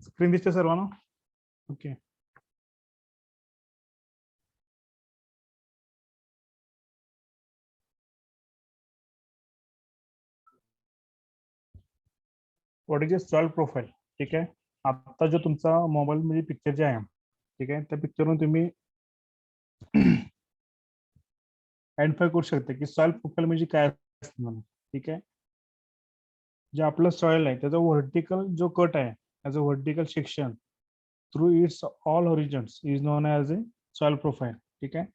Screen दिसते सर्वांना? Okay. What is soil profile. ठीक आहे. आता जो तुमचा मोबाईल मध्ये पिक्चर जे आहे, ठीक आहे, त्या पिक्चरवरून तुम्ही आयडेंटिफाय करू शकता की सॉइल प्रोफाईल म्हणजे काय असतं म्हणून. ठीक आहे. जे आपलं सॉइल आहे त्याचा व्हर्टिकल जो कट आहे as a vertical section through it's all origins is non as A soil profile. ठीक आहे.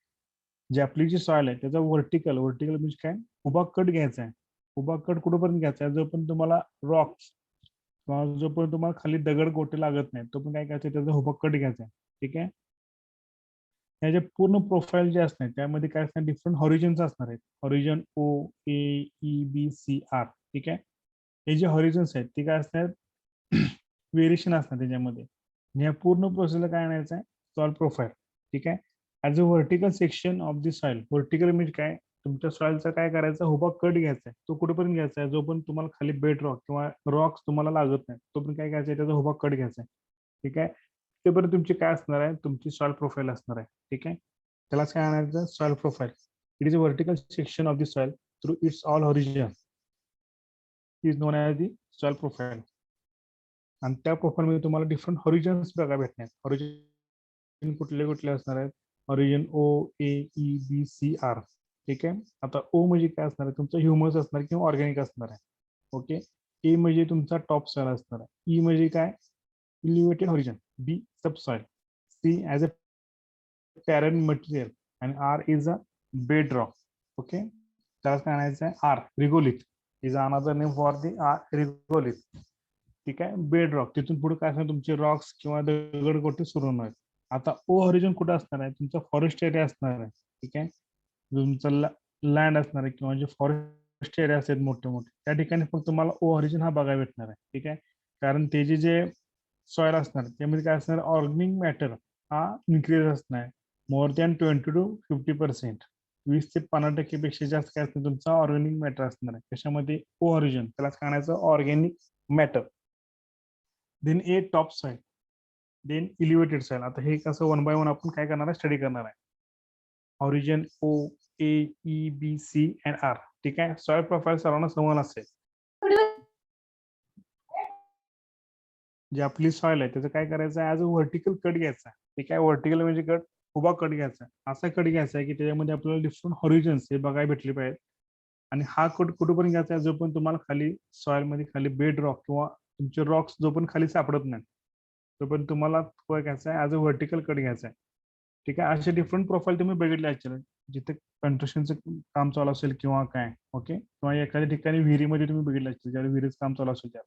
जे आपली जी सॉइल आहे त्याचा व्हर्टिकल व्हर्टिकल म्हणजे काय, उभा कट घ्यायचा आहे. उभा कट कुठपर्यंत घ्यायचा आहे, जो पण तुम्हाला रॉक्स किंवा जोपर्यंत तुम्हाला खाली दगड गोटे लागत नाही तो पण काय करायचं, त्याचा उभा कट घ्यायचा आहे. ठीक आहे. ह्याचे पूर्ण प्रोफाईल जे असणार त्यामध्ये काय असणार, डिफरंट हॉरिजन्स असणार आहेत. Horizon O A E B C R. ठीक आहे. हे जे हॉरिजन्स आहेत ते काय असणार, व्हेरिएशन असणार त्याच्यामध्ये. आणि या पूर्ण प्रोसेसला काय आणायचं आहे, सॉइल प्रोफाईल. ठीक आहे. As a vertical section of the soil. Vertical म्हणजे काय, तुमच्या सॉइलचा काय करायचा, उभा कट घ्यायचा आहे. तो कुठेपर्यंत घ्यायचा आहे, जो पण तुम्हाला खाली बेड रॉक किंवा रॉक्स तुम्हाला लागत नाही तो पण काय करायचा आहे, त्याचा उभा कट घ्यायचा आहे. ठीक आहे. ते बरं तुमची काय असणार आहे, तुमची सॉइल प्रोफाईल असणार आहे. ठीक आहे. त्यालाच काय आणायचं, soil profile. It is a vertical section of the soil through it's all origin is non as the soil profile. आणि त्या प्रोफाईलमध्ये तुम्हाला डिफरंट हॉरिजन्स बघा भेटणार. हॉरिजन कुठले कुठले असणार आहेत, horizon O A E B C R. ठीक आहे. आता ओ म्हणजे काय असणार आहे, तुमचं ह्युमस असणार किंवा ऑर्गॅनिक असणार आहे. ओके. ए म्हणजे तुमचा टॉप सॉइल असणार आहे. ई म्हणजे काय, eluviated horizon. B subsoil. C as a parent material. आणि R is a bed rock. Okay. त्याला काय आणायचं आहे, R regolith is another name for the R regolith. ठीक आहे. Bed rock. तिथून पुढे काय असणार, तुमचे रॉक्स किंवा दगड गोटे सुरू होणार. आता ओ हॉरिझॉन कुठे असणार आहे, तुमचा फॉरेस्ट एरिया असणार आहे. ठीक आहे. तुमचा लँड असणार आहे किंवा जे फॉरेस्ट एरिया असतात मोठे मोठे, त्या ठिकाणी फक्त तुम्हाला ओ हॉरिझॉन हा बघायला भेटणार आहे. ठीक आहे. कारण त्याचे जे सॉइल असणार त्यामध्ये काय असणार, ऑर्गॅनिक मॅटर हा इन्क्रीज असणार मोर दॅन 20 to 50%. 20 ते 50% पेक्षा जास्त काय असणार, तुमचा ऑर्गॅनिक मॅटर असणार आहे. कशामध्ये, ओ हॉरिझॉन. त्याला सांगायचं organic matter. Then A top soil, then eluviated soil. आता हे कसं वन बाय वन आपण काय करणार आहे, स्टडी करणार आहे. Origin O A E B C and R. ठीक आहे. सॉइल प्रोफाईल सर्वांना समान असेल. जे आपली सॉइल आहे त्याचं काय करायचं आहे, ॲज अ व्हर्टिकल कट घ्यायचा. ठीक आहे. व्हर्टिकल म्हणजे कट, उभा कट घ्यायचा. असा कट घ्यायचा आहे की त्याच्यामध्ये आपल्याला डिफरंट हॉरिजन्स हे बघायला भेटले पाहिजेत. आणि हा कट कुठेपर्यंत घ्यायचा आहे, जो पण तुम्हाला खाली सॉइल मध्ये खाली बेड रॉक किंवा तुमचे रॉक्स जो पण खाली सापडत नाही तो पण तुम्हाला घ्यायचा आहे, ॲज अ व्हर्टिकल कट घ्यायचा आहे. ठीक आहे. असे डिफरंट प्रोफाईल तुम्ही बघितले ऍक्च्युअली, जिथे कंस्ट्रक्शनचं काम चालू असेल किंवा काय. ओके. किंवा एखाद्या ठिकाणी विहिरीमध्ये तुम्ही बघितलं असेल, ज्यावेळी विहिरीचं काम चालू असेल त्यात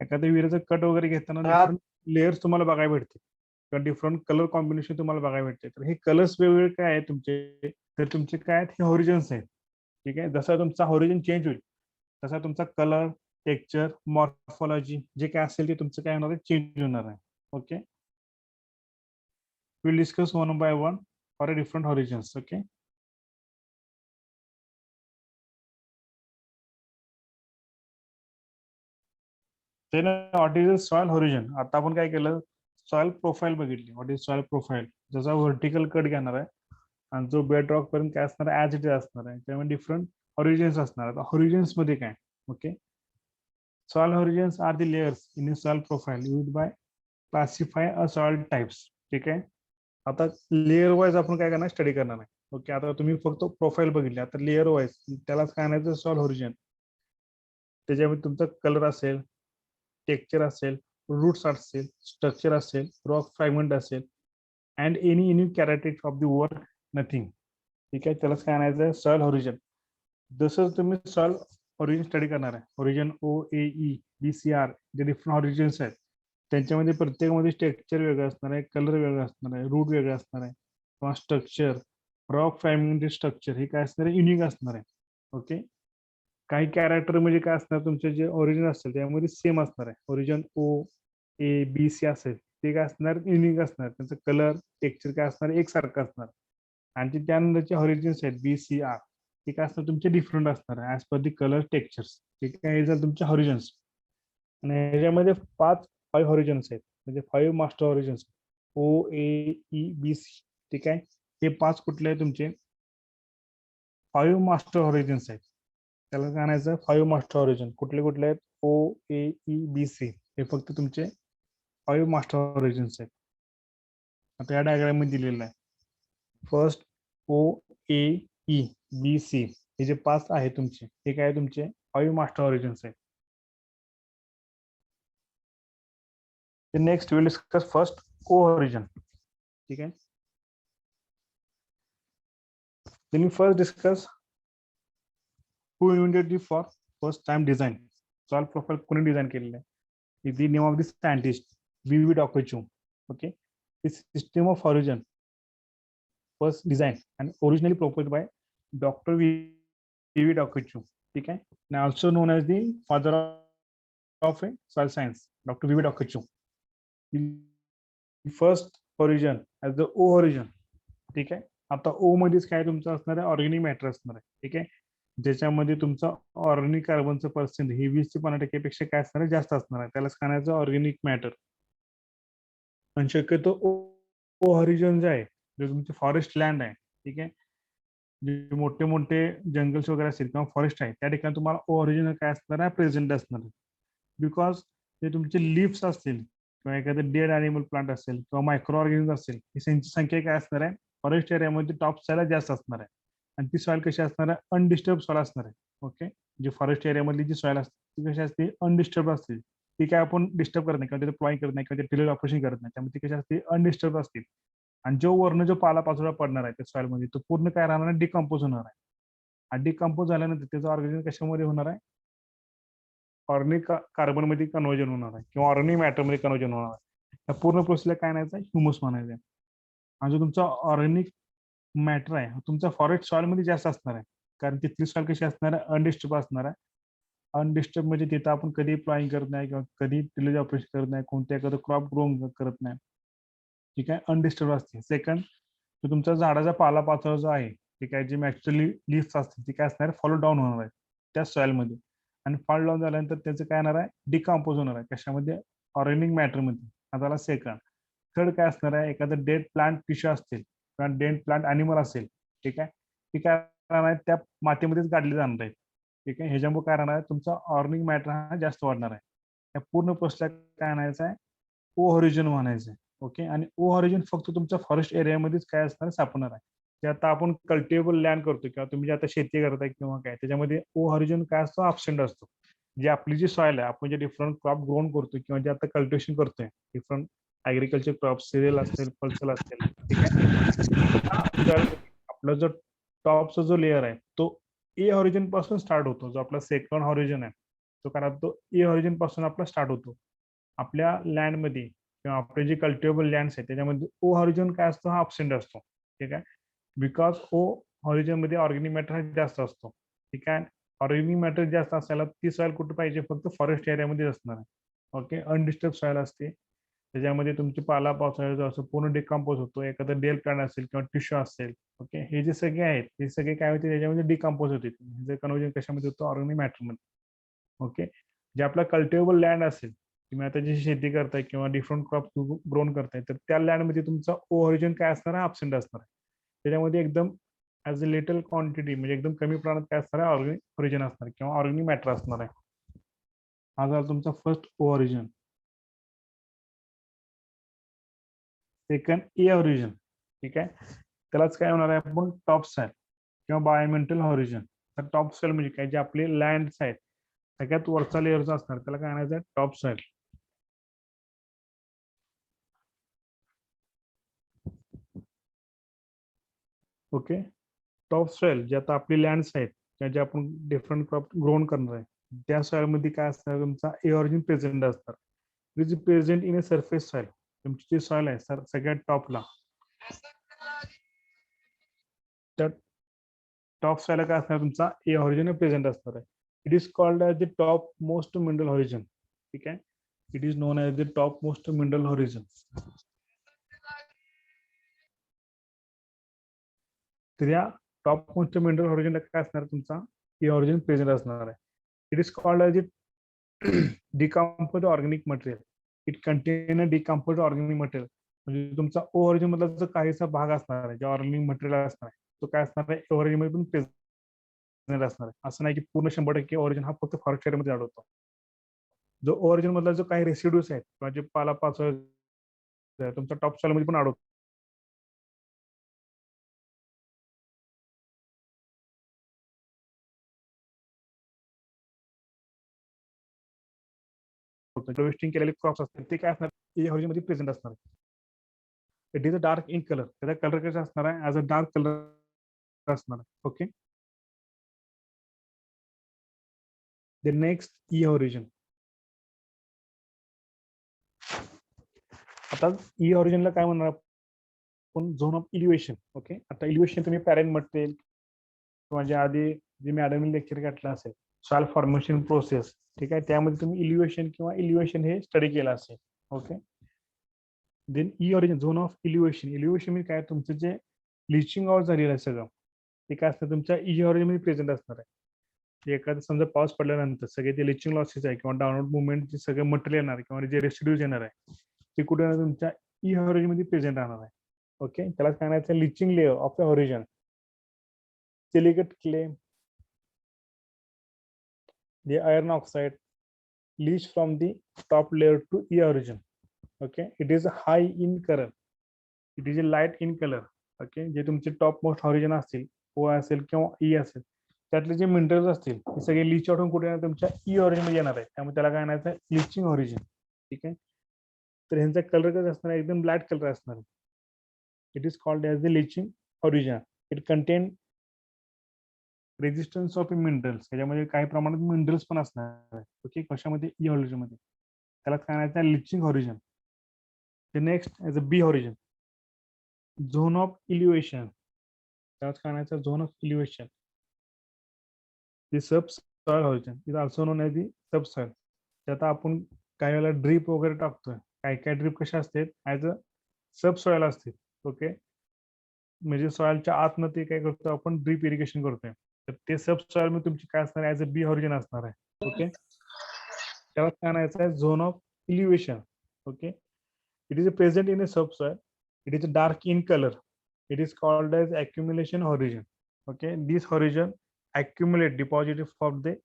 एखाद्या विहिरीचं कट वगैरे घेताना डिफरंट लेयर्स तुम्हाला बघायला भेटते किंवा डिफरंट कलर कॉम्बिनेशन तुम्हाला बघायला भेटते. तर हे कलर्स वेगवेगळे काय आहे तुमचे, तर तुमचे काय आहेत, हे हॉरिजन्स आहेत. ठीक आहे. जसा तुमचा हॉरिजन चेंज होईल तसा तुमचा कलर, टेक्स्चर, मॉर्फॉलॉजी जे काय असेल ते तुमचं काय होणार आहे, चेंज होणार आहे. Okay. we'll discuss one by one for a different horizons. Okay. Then what is the soil horizon? आता आपण काय केलं, सॉइल प्रोफाईल बघितली. What is soil profile. जसा व्हर्टिकल कट घेणार आहे आणि जो बेड रॉक पर्यंत काय असणार आहे, ऍज इट इज असणार आहे. त्यामुळे डिफरंट हॉरिजन्स असणार. आता हॉरिजन्स मध्ये काय, okay, soil horizons are the layers in a soil profile used by classify a soil types. ठीक आहे. आता लेअर वाईज आपण काय करणार, स्टडी करणार आहे. ओके. आता तुम्ही फक्त प्रोफाईल बघितली, आता लेअर वाईज त्यालाच काय आणायचं, सॉइल होरिजन. त्याच्यामध्ये तुमचा कलर असेल, टेक्स्चर असेल, रूट्स असतील, स्ट्रक्चर असेल, रॉक फ्रॅगमेंट असेल and any characteristic of the work nothing. ठीक आहे. त्यालाच काय आणायचं, सॉइल होरिजन. जसं तुम्ही सॉइल ओरिजिन स्टडी करणार आहे, origin O A E B C R, जे डिफरंट ऑरिजिन्स आहेत त्यांच्यामध्ये प्रत्येकामध्ये टेक्स्चर वेगळं असणार आहे, कलर वेगळं असणार आहे, रूट वेगळं असणार आहे किंवा स्ट्रक्चर, रॉक फ्रॅगमेंट स्ट्रक्चर हे काय असणार आहे, युनिक असणार आहे. ओके. काही कॅरेक्टर म्हणजे काय असणार, तुमचे जे ओरिजिन असतील त्यामध्ये सेम असणार आहे. Origin O A B C असेल ते काय असणार, युनिक असणार. त्यांचं कलर, टेक्स्चर काय असणार, एकसारखं असणार. आणि त्यानंतरचे ओरिजिन्स आहेत बी सी आर, ते काय असणार, तुमचे डिफरंट असणार आहे ऍज पर दी कलर, टेक्स्चर्स. ठीक आहे. हे झालं तुमचे हॉरिजन्स. आणि ह्याच्यामध्ये 5 हॉरिजन्स आहेत. म्हणजे 5 मास्टर ऑरिजिन्स OAEBC. ठीक आहे, हे 5 कुठले आहेत तुमचे 5 मास्टर ऑरिजिन्स आहेत. त्याला काय आणायचं 5 मास्टर ऑरिजिन कुठले कुठले आहेत OAEBC. हे फक्त तुमचे 5 मास्टर ऑरिजिन्स आहेत. आता या डायग्राम मध्ये दिलेलं आहे. फर्स्ट OAEBC हे जे 5 आहे तुमचे, हे काय तुमचे 5 मास्टर ऑरिजिन्स आहेत. Next will discuss first O-origin. ठीक आहे, then we first discuss who invented the for first time design. Solve profile कोणी डिझाइन केलेलं आहे? The name of the scientist V.V. Dokachum. Okay, this system of origin was designed and originally proposed by Dr. V.V. Dokachum. ठीक है, now also known as the father of soil science, Dr. V.V. Dokachum. The first origin as the O-origin. ठीक आहे, आता O मध्येच काय तुमचं असणार आहे ऑर्गॅनिक मॅटर असणार आहे. ठीक आहे, ज्याच्यामध्ये तुमचा ऑर्गॅनिक कार्बनचं पर्सेंट हे 20 ते 15% पेक्षा काय असणार आहे जास्त असणार आहे. त्यालाच म्हणायचं ऑर्गॅनिक मॅटर. आणि शक्यतो O-origin जे आहे जे तुमचे फॉरेस्ट लँड आहे, ठीक आहे, जे मोठे मोठे जंगल्स वगैरे असतील किंवा फॉरेस्ट आहे त्या ठिकाणी तुम्हाला O-origin काय असणार आहे प्रेझेंट असणार आहे. बिकॉज जे तुमचे लिव्स असतील किंवा एखादं डेड ॲनिमल प्लांट असेल किंवा मायक्रो ऑर्गॅनिझम असेल, त्यांची संख्या काय असणार आहे फॉरेस्ट एरियामध्ये टॉप सॉइल जास्त असणार आहे. आणि ती सॉइल कशी असणार आहे अनडिस्टर्ब सॉइल असणार आहे. ओके, जे फॉरेस्ट एरियामधली जी सॉइल असते ती कशी असते अनडिस्टर्ब असते. ती काय आपण डिस्टर्ब करत नाही किंवा त्याचं प्लॉइंग करत नाही किंवा टिलर ऑपरेशन करत नाही, त्यामुळे ती कशी असते अनडिस्टर्ब असतील. आणि जो वर्ण जो पालापाचोळा पडणार आहे त्या सॉइलमध्ये तो पूर्ण काय राहणार आहे डिकम्पोज होणार आहे. आणि डिकम्पोज झाल्यानंतर त्याचं ऑर्गॅनिझम कशामध्ये होणार आहे ऑर्गॅनिक कार्बन मध्ये कन्वर्जन होणार आहे किंवा ऑर्गॅनिक मॅटर मध्ये कन्वर्जन होणार आहे. त्या पूर्ण प्रोसेसला काय म्हणायचं ह्युमस म्हणायचं आहे. आणि जो तुमचा ऑर्गॅनिक मॅटर आहे तुमचा फॉरेस्ट सॉइल मध्ये जास्त असणार आहे, कारण तिथली सॉइल कशी असणार आहे अनडिस्टर्ब असणार आहे. अनडिस्टर्ब म्हणजे तिथं आपण कधी प्लॉइंग करत नाही किंवा कधी टिलेज ऑपरेशन करत नाही, कोणत्या एखादं क्रॉप ग्रो करत नाही. ठीक आहे, अनडिस्टर्ब असते. सेकंड, जो तुमचा झाडाचा पालापाचोळा जो आहे, ठीक आहे, जी नॅचरली लीव्स असते ती काय असणार आहे फॉलो डाऊन होणार आहे त्या सॉइलमध्ये. आणि फॉल डाऊन झाल्यानंतर त्याचं काय येणार आहे डिकम्पोज होणार आहे कशामध्ये ऑर्गॅनिक मॅटरमध्ये. आता सेकंड. थर्ड काय असणार आहे एखादं डेड प्लांट टिश्यू असतील किंवा डेड प्लांट अॅनिमल असेल, ठीक आहे, ती काय राहणार आहे त्या मातीमध्येच गाडली जाणार आहे. ठीक आहे, ह्याच्यामुळे काय राहणार आहे तुमचा ऑर्गॅनिक मॅटर हा जास्त वाढणार आहे. या पूर्ण प्रोसेसला काय आणायचं आहे O-origin म्हणायचं आहे. ओके, आणि O-origin फक्त तुमच्या फॉरेस्ट एरियामध्येच काय असणार सापडणार आहे. जे आता आपण कल्टिवेबल लँड करतो किंवा तुम्ही जे आता शेती करताय किंवा काय त्याच्यामध्ये O-origin काय असतो ॲब्सेंट असतो. जे आपली जी सॉइल आहे आपण जे डिफरंट क्रॉप ग्रोन करतो किंवा जे आता कल्टिवेशन करतोय डिफरंट ऍग्रिकल्चर क्रॉप सिरियल असतील पल्सल असतील, ठीक आहे, आपला जो टॉपचा जो लेअर आहे तो A-origin पासून स्टार्ट होतो. जो आपला सेकंड ऑरिजिन आहे तो काय तो A-origin पासून आपला स्टार्ट होतो. आपल्या लँडमध्ये किंवा आपले जे कल्टिवेबल लँड्स आहेत त्याच्यामध्ये O-origin काय असतो हा ॲब्सेंट असतो. ठीक आहे, बिकॉज O-origin मध्ये ऑर्गॅनिक मॅटर जास्त असतो. ठीक आहे, ऑर्गॅनिक मॅटर जास्त असायला ती सॉइल कुठे पाहिजे फक्त फॉरेस्ट एरियामध्ये असणार आहे. ओके, अनडिस्टर्ब सॉइल असते त्याच्यामध्ये तुमची पाला पावसाळ्याचा असं पूर्ण डिकम्पोज होतो. एखादा डेल प्लांट असेल किंवा टिश्यू असेल, ओके, हे जे सगळे आहेत हे सगळे काय होते त्याच्यामध्ये डिकम्पोज होते. जे कन्वर्जन कशामध्ये होतं ऑर्गॅनिक मॅटरमध्ये. ओके, जे आपला कल्टिवेबल लँड असेल तुम्ही आता जी शेती करताय किंवा डिफरंट क्रॉप ग्रोन करताय तर त्या लँडमध्ये तुमचा O-origin काय असणार आहे ॲब्सेंट असणार आहे. त्याच्यामध्ये एकदम ॲज अ लिटल क्वांटिटी म्हणजे एकदम कमी प्रमाणात काय असणार आहे ऑर्गॅनिक ओरिजिन असणार आहे किंवा ऑर्गॅनिक मॅटर असणार आहे. हा झाला तुमचा फर्स्ट O-origin. Second A-origin. ठीक आहे, त्यालाच काय होणार आहे आपण टॉप सॉइल किंवा बायोमेंटल ऑरिजिन. तर टॉप सॉइल म्हणजे काय जे आपले लँड्स आहेत सगळ्यात वरचा लेअरचा असणार त्याला काय आणायचं आहे top soil. Okay, top soil जे आता आपली लँड्स आहेत किंवा जे आपण डिफरंट क्रॉप ग्रोन करणार आहे त्या सॉइल मध्ये काय असणार तुमचा A-origin प्रेझेंट असणार. It is present in a surface soil. तुमची जी सॉइल आहे सगळ्यात टॉपला त्या टॉप सॉइल काय असणार तुमचा A-origin प्रेझेंट असणार आहे. It is called as the top most mineral origin. ठीक आहे, it is non as the top most mineral origin. तर या टॉप मोस्ट मिनरल ऑरिजिनला काय असणार तुमचा A-origin प्रेझेंट असणार आहे. It is called as the decompose organic material. It contain a decompose organic material. म्हणजे तुमचा ओरिजिन मधला जो काहीसा भाग असणार आहे, जे ऑर्गॅनिक मटेरियल असणार आहे, तो काय असणार आहे, ओरिजिन मध्ये पण प्रेझेंट असणार आहे. असं नाही की पूर्ण 100% ओरिजिन हा फक्त फॉरेस्ट एरियामध्ये आढळतो. जो ओरिजिन मधला जो काही रेसिड्यूज आहेत किंवा जे पालापाचोळा तुमच्या टॉप सॉइल मध्ये पण आढळतो. वेस्टिंग केलेले क्रॉप्स असतात ते काय असणार, ओरिजिन मध्ये प्रेझेंट असणार. It is a dark in colour. त्याचा कलर कसा असणार आहे, ऍज अ डार्क कलर असणार आहे. Okay. The next E origin. आता ई ओरिजिनला काय म्हणणार आपण, झोन ऑफ इलिव्हेशन. ओके. आता इलिव्हेशन तुम्ही पॅरेंट मटेरियल किंवा जे आधी जे मॅडमने लेक्चर घेतलं असेल, सॉइल फॉर्मेशन प्रोसेस, ठीक आहे, त्यामध्ये तुम्ही इलिव्हेशन किंवा इलिव्हेशन हे स्टडी केलं असेल. Okay. Then E origin, zone of eluviation. Eluviation म्हणजे काय, तुमचं जे लिचिंग आउट झालेलं आहे सगळं, ते काय असतं तुमच्या ई ओरिजिन मध्ये प्रेझेंट असणार आहे. एखादं समजा पाऊस पडल्यानंतर सगळे ते लिचिंग लॉसेस आहे किंवा डाऊनवर्ड मुवमेंटचे सगळे मटेरियल येणार किंवा जे रेसिड्यूज येणार आहे, ते कुठे तुमच्या ई ओरिजिन मध्ये प्रेझेंट राहणार आहे. ओके. त्याला सांगायचं leaching layer of the origin. Silicate clay, the iron oxide leach from the top layer to E origin. Okay, it is high in color, it is a light in color. Okay, जे तुमचे top most origin असतील, ओ असेल किंवा E असेल, त्यातले जे minerals असतील ते सगळे लीच आउट होऊन कुठे येणार, तुमच्या ई ऑरिजिन मध्ये येणार आहे. त्यामुळे त्याला काय म्हणायचं, लिचिंग ऑरिजिन. ठीक आहे. तर ह्यांचा कलर कसं असणार, एकदम ब्लॅक कलर असणार. It is called as the leaching origin. It contain resistance of minerals. त्याच्यामध्ये काही प्रमाणात मिनरल्स पण असणार आहे. ओके. कशामध्ये, ई ऑरिजिन मध्ये. त्याला काय म्हणायचं, leaching origin. Next as A B origin, zone of illuviation. त्याला काय म्हणायचं, zone of illuviation. The subsoil origin is also known as the subsoil. त्यात आपण काही वेळेला ड्रीप वगैरे टाकतोय. काही काही ड्रीप कशा असतात, ऍज अ सब सॉइल असते. ओके. म्हणजे सॉइलच्या आतमध्ये काय करतो आपण, ड्रीप इरिगेशन करतोय. तर ते सब सॉइल मध्ये तुमची काय असणार, ऍज अ बी ऑरिजिन असणार आहे. ओके. त्याला काय म्हणायचं आहे, zone of elevation. Okay. it is present in a subsoil, it is dark in color, it is called as accumulation horizon. Okay, this horizon accumulate deposit of the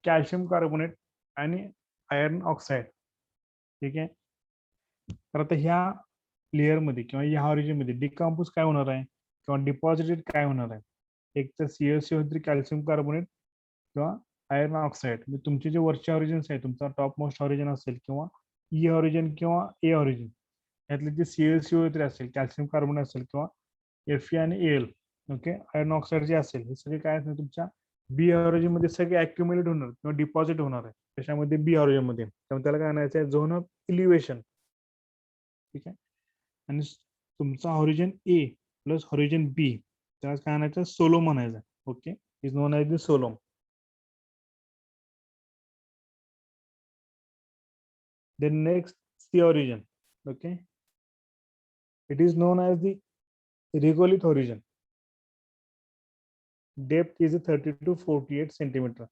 calcium carbonate आणि iron oxide. ठीक आहे. तर आता ह्या layer मध्ये किंवा ह्या origin मध्ये डिकम्पोज काय होणार आहे किंवा डिपॉझिटेड काय होणार आहे, एक तर CaCO3 कॅल्शियम कार्बोनेट किंवा आयर्न ऑक्साईड. म्हणजे तुमचे जे वरचे ऑरिजिन्स आहे, तुमचा टॉप मोस्ट ऑरिजिन असेल किंवा ई ऑरिजिन किंवा ए ऑरिजिन, यातले जे CaCO3 असेल, कॅल्शियम कार्बोनेट असेल किंवा Fe आणि Al. ओके. आयर्न ऑक्साईड जे असेल, हे सगळे काय असणार तुमच्या बी ऑरिजिन मध्ये सगळे अक्युमुलेट होणार किंवा डिपॉझिट होणार आहे त्याच्यामध्ये, बी ऑरिजिन मध्ये. त्यामुळे त्याला काय म्हणायचं आहे, झोन ऑफ इलिव्हेशन. ठीक आहे. आणि तुमचा origin A plus origin B, त्याला काय म्हणायचं, सोलो म्हणायचं. Okay. Is known as the solum. Then next, C origin. Okay, it is known as the regolith origin. Depth is 30 to 48 centimeter.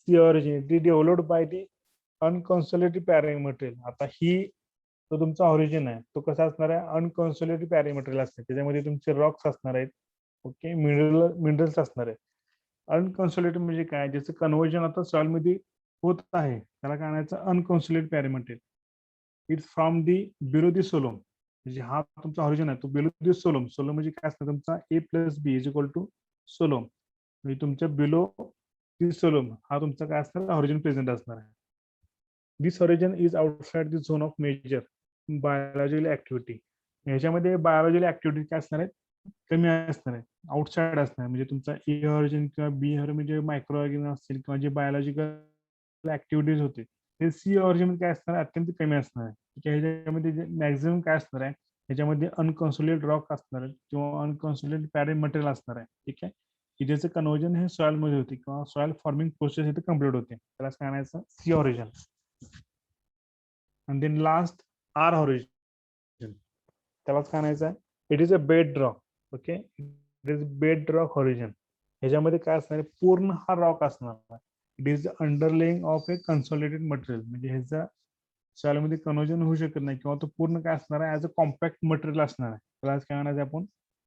C origin, it is developed by the unconsolidated parent material. आता ही तो तुमचा origin आहे, तो कसा असणार आहे, unconsolidated parent material असते. त्याच्यामध्ये तुमचे रॉक्स असणार आहेत. ओके. मिनरल्स असणार आहेत. अनकॉन्सोलिडेटेड म्हणजे काय, ज्याचं कन्व्हर्जन आता सॉइल मध्ये होत आहे, त्याला काय म्हणायचं, unconsolidated parent material. It's from the below the solum. म्हणजे हा तुमचा ऑरिजिन आहे, तो बिलो दी सोलोम. सोलोम म्हणजे काय असतं, तुमचा A plus B is equal to solum. म्हणजे तुमच्या बिलो दी सोलोम हा तुमचा काय असणार, ऑरिजिन प्रेझेंट असणार आहे. This origin is outside the zone of major biological activity. ह्याच्यामध्ये बायोलॉजिकल ऍक्टिव्हिटी काय असणार आहे, कमी असणार आहे, आउटसाइड असणार. म्हणजे तुमचा ए ऑरिजिन किंवा बी ऑरिजिन म्हणजे मायक्रो ऑर्गॅनिझम असतील किंवा जे बायोलॉजिकल ऍक्टिव्हिटीज होते, ते सी ऑरिजिन काय असणार आहे, अत्यंत कमी असणार आहे. ह्याच्यामध्ये जे मॅक्झिमम काय असणार आहे, ह्याच्यामध्ये अनकॉन्सोलिडेटेड रॉक असणार आहे किंवा अनकॉन्सोलिडेटेड पॅरेंट मटेरियल असणार आहे. ठीक आहे. की ज्याचं कन्वर्जन हे सॉइल मध्ये होते किंवा सॉइल फॉर्मिंग प्रोसेस इथे कम्प्लीट होते. त्याला सांगायचं C origin. and then last R origin. त्यालाच काय म्हणायचं आहे, it is a bed rock. Okay. It is bedrock origin. ह्याच्यामध्ये काय असणार आहे, पूर्ण हा रॉक असणार आहे. It is the underlying of a consolidated material, म्हणजे ह्याचा सॉइल मध्ये कन्वर्जन होऊ शकत नाही किंवा तो पूर्ण काय असणार आहे, ऍज अ कॉम्पॅक्ट मटेरियल असणार आहे. त्याला काय म्हणायचं आपण,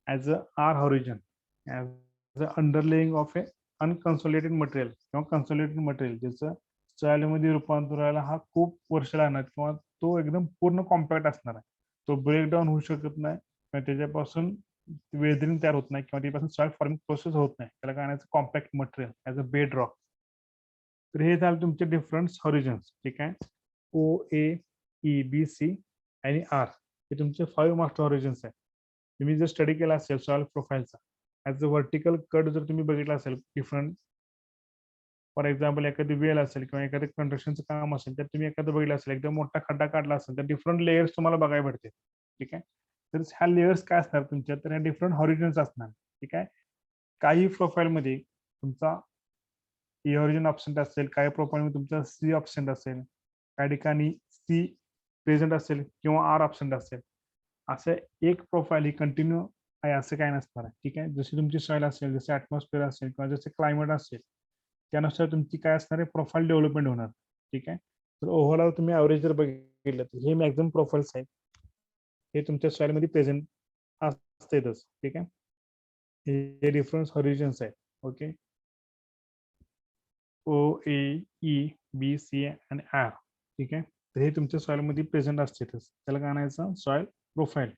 as a R horizon, as a underlying of a unconsolidated material किंवा कन्सॉलिडेटेड मटेरियल, ज्याचं सॉइल मध्ये रूपांतर व्हायला हा खूप वर्ष लागणार किंवा तो एकदम पूर्ण कॉम्पॅक्ट असणार आहे. तो ब्रेकडाऊन होऊ शकत नाही किंवा त्याच्यापासून वेदरिंग तयार होत नाही किंवा त्यापासून सॉइल फॉर्मिंग प्रोसेस होत नाही. त्याला काय म्हणायचं, compact material as a bed rock. तर हे झालं तुमचे डिफरंट हॉरिझन्स. ठीक आहे, ओ, ए, ई, बी, सी आणि आर हे तुमचे 5 मास्टर हॉरिझन्स आहे. तुम्ही जर स्टडी केला असेल सॉइल प्रोफाईलचा, ऍज अ व्हर्टिकल कट जर तुम्ही बघितला असेल डिफरंट, फॉर एक्झाम्पल एखादी वेल असेल किंवा एखादं कंस्ट्रक्शनचं काम असेल, तर तुम्ही एखादं बघितलं असेल एकदम मोठा खड्डा काढला असेल, तर डिफरंट लेयर्स तुम्हाला बघायला भेटते. ठीक आहे, तर ह्या लेयर्स काय असणार तुमच्या, तर ह्या डिफरंट हॉरिझन्स असणार. ठीक आहे, काही प्रोफाईलमध्ये तुमचा ई हॉरिझन ऑप्शन असेल, काही प्रोफाईलमध्ये तुमचा सी ऑप्शन असेल, काही ठिकाणी सी प्रेझेंट असेल किंवा आर ऑप्शन असेल. असं एक प्रोफाईल ही कंटिन्यू आहे असं काय नसणार आहे. ठीक आहे, जशी तुमची सॉइल असेल, जसे ऍटमॉस्फिअर असेल किंवा जसे क्लायमेट असेल, त्यानुसार तुमची काय असणार आहे, प्रोफाईल डेव्हलपमेंट होणार. ठीक आहे, तर ओव्हरऑल तुम्ही ॲव्हरेज जर बघितलं तर हे मॅक्झिमम प्रोफाईल्स आहेत, हे तुमच्या सॉइल मध्ये प्रेझेंट असतेच. ठीक आहे, हे डिफरन्स हॉरिझन्स आहेत. Okay, O, A, E, B, C आणि आर. ठीक आहे, तर हे तुमच्या सॉइल मध्ये प्रेझेंट असतेच. त्याला काय आणायचं, सॉइल प्रोफाईल.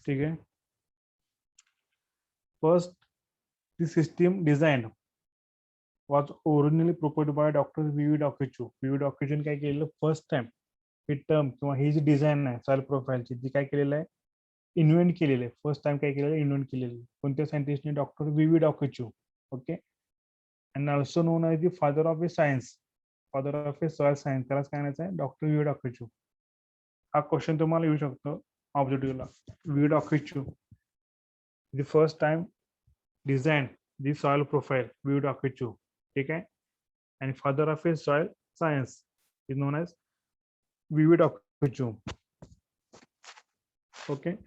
ठीक आहे, first the system design was originally proposed by Dr. V.V. Dockechu. V.V. Dockechu काय केलेलं, फर्स्ट टाइम ही टर्म किंवा ही जी डिझाईन आहे सॉइल प्रोफाईलची, ती काय केलेलं आहे, इन्व्हेंट केलेलं आहे. फर्स्ट टाइम काय केलेलं, इन्व्हेंट केलेलं. कोणत्या सायंटिस्टने, doctor V Dokuchaev. Okay, and also known as the father of a science, father of a soil science. त्यालाच काय म्हणायचं आहे, डॉक्टर व्ही डॉकेचू. हा क्वेश्चन तुम्हाला येऊ शकतो ऑब्जेक्टिव्हला. V Dokuchaev the first time design the soil profile, V Dokuchaev. ठीक आहे, and father of his soil science is known as V.V. Dockechu. Okay,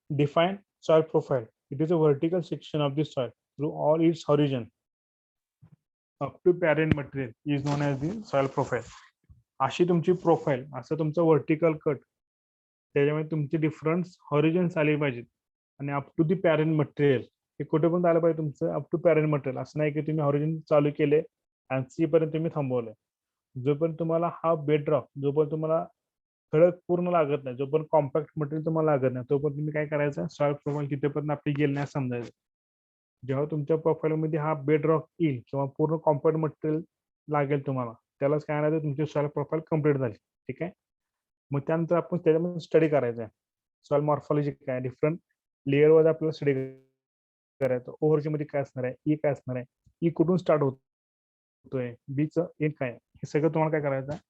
define soil profile. It is a vertical section of the soil through all its horizon up to parent material is known as the soil profile. अशी तुमची profile, असं तुमचं vertical cut, त्याच्यामध्ये तुमचे different हॉरिझन्स आले पाहिजेत आणि up to the parent material. हे कुठे पण आलं पाहिजे तुमचं, अप टू पॅरेंट मटेरियल. असं नाही की तुम्ही हॉरिझन चालू केले आणि सी पर्यंत तुम्ही थांबवलंय. जोपर्यंत तुम्हाला हा बेडरॉक, जोपर्यंत तुम्हाला खडक पूर्ण लागत नाही, जोपर्यंत कॉम्पॅक्ट मटेरियल तुम्हाला लागत नाही, तोपर्यंत तुम्ही काय करायचं, सॉइल प्रोफाईल तिथेपर्यंत आपली गेली नाही समजायचं. जेव्हा तुमच्या प्रोफाईलमध्ये हा बेडरॉक येईल किंवा पूर्ण कॉम्पॅक्ट मटेरियल लागेल तुम्हाला, त्यालाच काय नाही, तुमची सॉइल प्रोफाईल कम्प्लीट झाली. ठीक आहे, मग त्यानंतर आपण त्याच्यामध्ये स्टडी करायचा आहे, सॉइल मॉर्फॉलॉजी काय, डिफरंट लेअरवर आपल्याला स्टडी करायचं. ओव्हरच्या मध्ये काय असणार आहे, ई काय असणार आहे, ई कुठून स्टार्ट होतोय, बीचं एंड काय, हे सगळं तुम्हाला काय करायचं आहे,